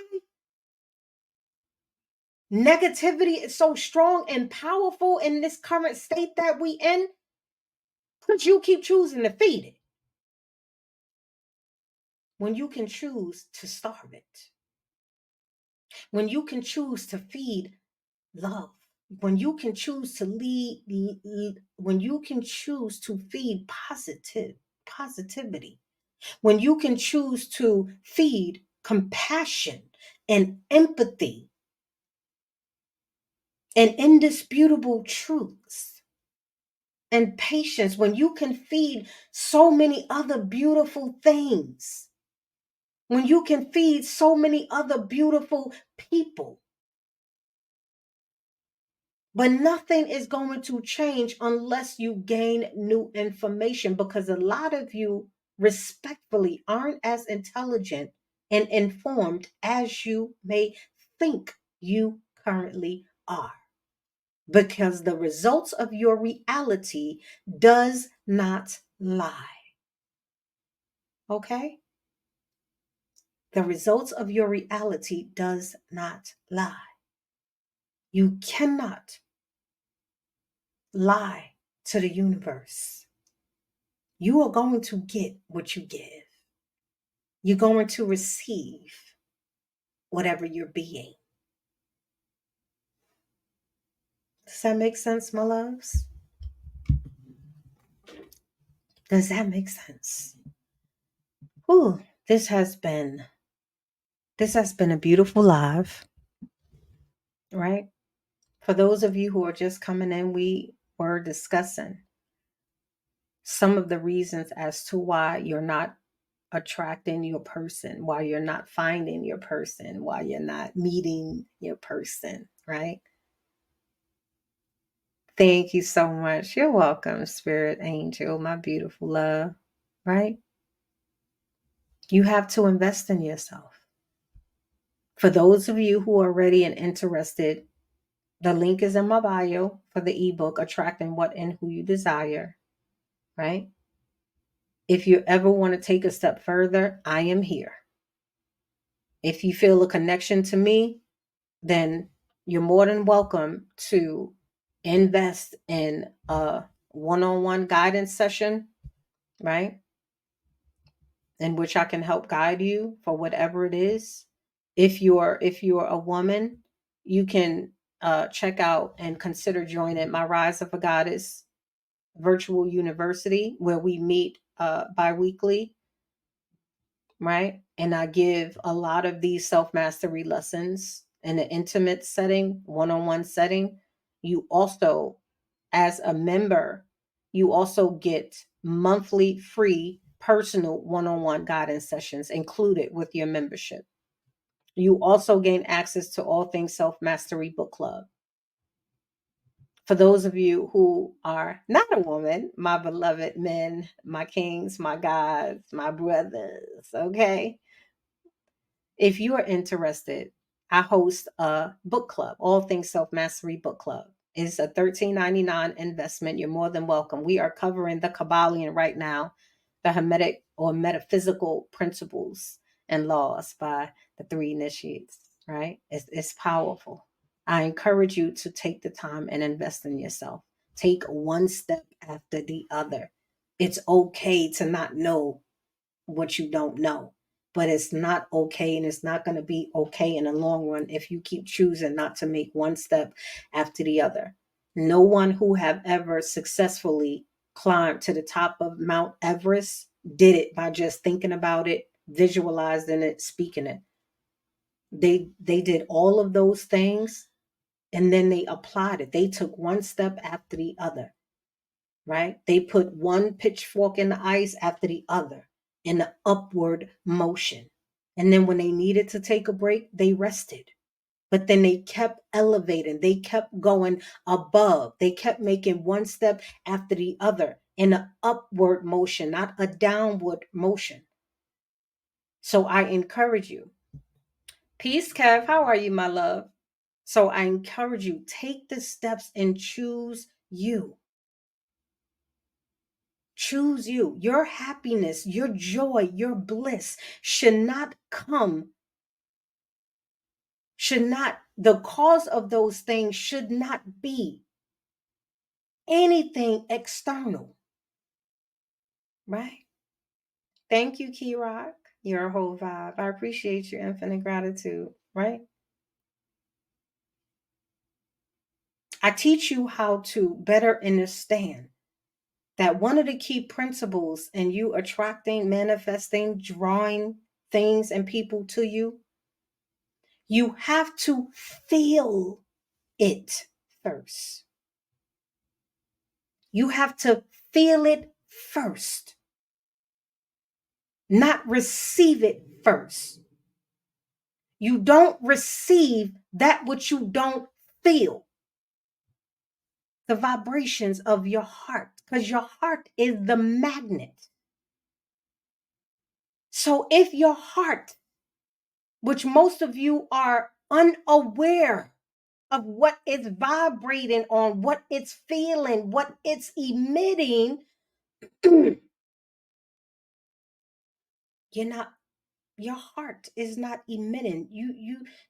negativity is so strong and powerful in this current state that we in, because you keep choosing to feed it when you can choose to starve it, when you can choose to feed love, when you can choose to when you can choose to feed positivity, when you can choose to feed compassion and empathy and indisputable truths and patience, when you can feed so many other beautiful things, when you can feed so many other beautiful people. But nothing is going to change unless you gain new information, because a lot of you respectfully aren't as intelligent and informed as you may think you currently are. Because the results of your reality does not lie. Okay? The results of your reality does not lie. You cannot lie to the universe. You are going to get what you give. You're going to receive whatever you're being. Does that make sense, my loves? Does that make sense? Ooh, this has been a beautiful live, right? For those of you who are just coming in, we were discussing some of the reasons as to why you're not attracting your person, why you're not finding your person, why you're not meeting your person, right? Thank you so much. You're welcome, Spirit Angel, my beautiful love, right? You have to invest in yourself. For those of you who are ready and interested, the link is in my bio for the ebook, Attracting What and Who You Desire, right? If you ever want to take a step further, I am here. If you feel a connection to me, then you're more than welcome to invest in a one-on-one guidance session, right? In which I can help guide you for whatever it is. If you're a woman, you can check out and consider joining my Rise of a Goddess virtual university, where we meet bi-weekly, right? And I give a lot of these self-mastery lessons in an intimate setting, one-on-one setting. You also, as a member, you also get monthly free personal one-on-one guidance sessions included with your membership. You also gain access to All Things Self-Mastery Book Club. For those of you who are not a woman, my beloved men, my kings, my gods, my brothers, okay? If you are interested, I host a book club, All Things Self-Mastery Book Club. It's a $13.99 investment. You're more than welcome. We are covering the Kabbalion right now, the Hermetic or metaphysical principles and laws by the three initiates, right? It's powerful. I encourage you to take the time and invest in yourself. Take one step after the other. It's okay to not know what you don't know. But it's not okay, and it's not going to be okay in the long run if you keep choosing not to make one step after the other. No one who have ever successfully climbed to the top of Mount Everest did it by just thinking about it, visualizing it, speaking it. They did all of those things, and then they applied it. They took one step after the other, right? They put one pitchfork in the ice after the other in the upward motion. And then when they needed to take a break, they rested. But then they kept elevating, they kept going above, they kept making one step after the other in an upward motion, not a downward motion. So I encourage you. Peace, Kev. How are you, my love? So I encourage you, take the steps and choose you. Choose you. Your happiness, your joy, your bliss should not come, the cause of those things should not be anything external, right? Thank you, Key Rock. You're a whole vibe. I appreciate your infinite gratitude, right? I teach you how to better understand that one of the key principles in you attracting, manifesting, drawing things and people to you, you have to feel it first. You have to feel it first, not receive it first. You don't receive that which you don't feel. The vibrations of your heart, because your heart is the magnet. So if your heart, which most of you are unaware of what it's vibrating on, what it's feeling, what it's emitting, you're not, your heart is not emitting.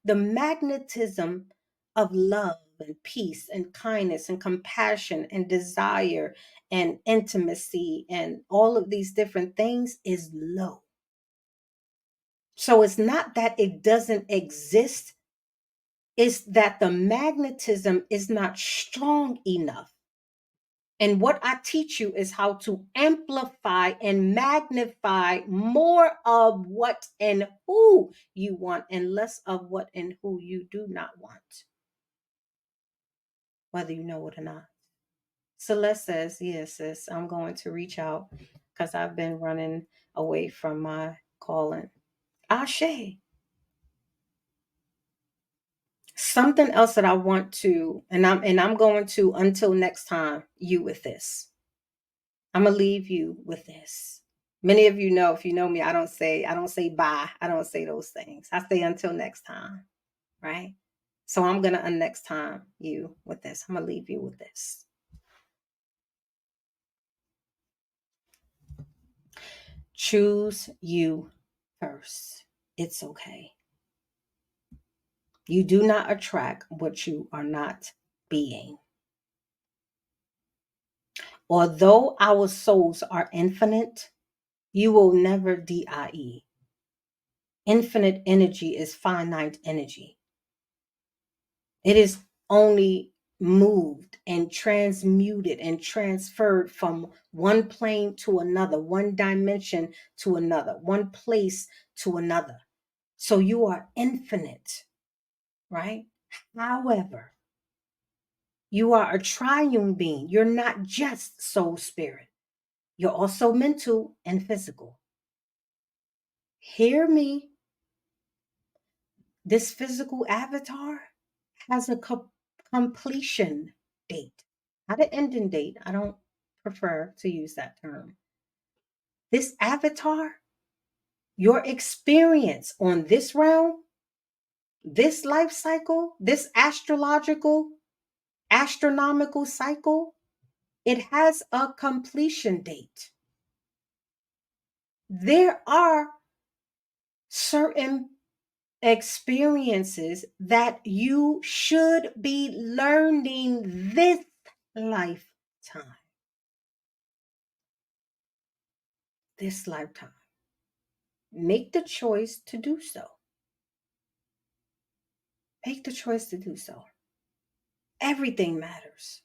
The magnetism of love and peace and kindness and compassion and desire and intimacy and all of these different things is low. So it's not that it doesn't exist, it's that the magnetism is not strong enough. And what I teach you is how to amplify and magnify more of what and who you want and less of what and who you do not want, whether you know it or not. Celeste says, yes, sis, I'm going to reach out because I've been running away from my calling. Ashe. Something else that I want to, and I'm going to, until next time, you with this. I'm gonna leave you with this. Many of you know, if you know me, I don't say bye. I don't say those things. I say until next time, right? So I'm gonna next time you with this. I'm gonna leave you with this. Choose you first. It's okay. You do not attract what you are not being. Although our souls are infinite, you will never die. Infinite energy is finite energy. It is only moved and transmuted and transferred from one plane to another, one dimension to another, one place to another. So you are infinite, right? However, you are a triune being. You're not just soul spirit. You're also mental and physical. Hear me. This physical avatar has a completion date, not an ending date. I don't prefer to use that term. This avatar, your experience on this realm, this life cycle, this astronomical cycle, it has a completion date. There are certain experiences that you should be learning this lifetime. this lifetime. Make the choice to do so. Make the choice to do so. Everything matters.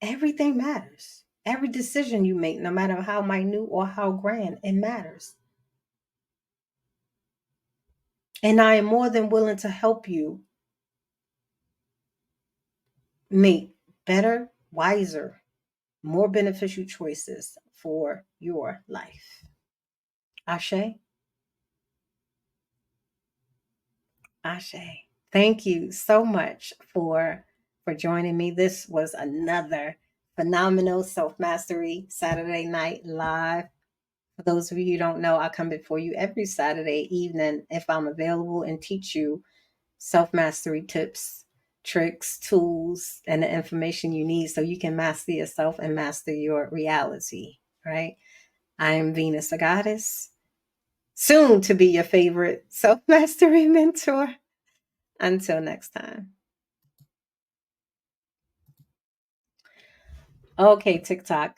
Everything matters. Every decision you make, no matter how minute or how grand, it matters. And I am more than willing to help you make better, wiser, more beneficial choices for your life. Ashe? Ashe. Thank you so much for joining me. This was another phenomenal self-mastery Saturday night live. For those of you who don't know, I come before you every Saturday evening if I'm available and teach you self-mastery tips, tricks, tools, and the information you need so you can master yourself and master your reality, right? I am Venus, the goddess, soon to be your favorite self-mastery mentor. Until next time. Okay, TikTok.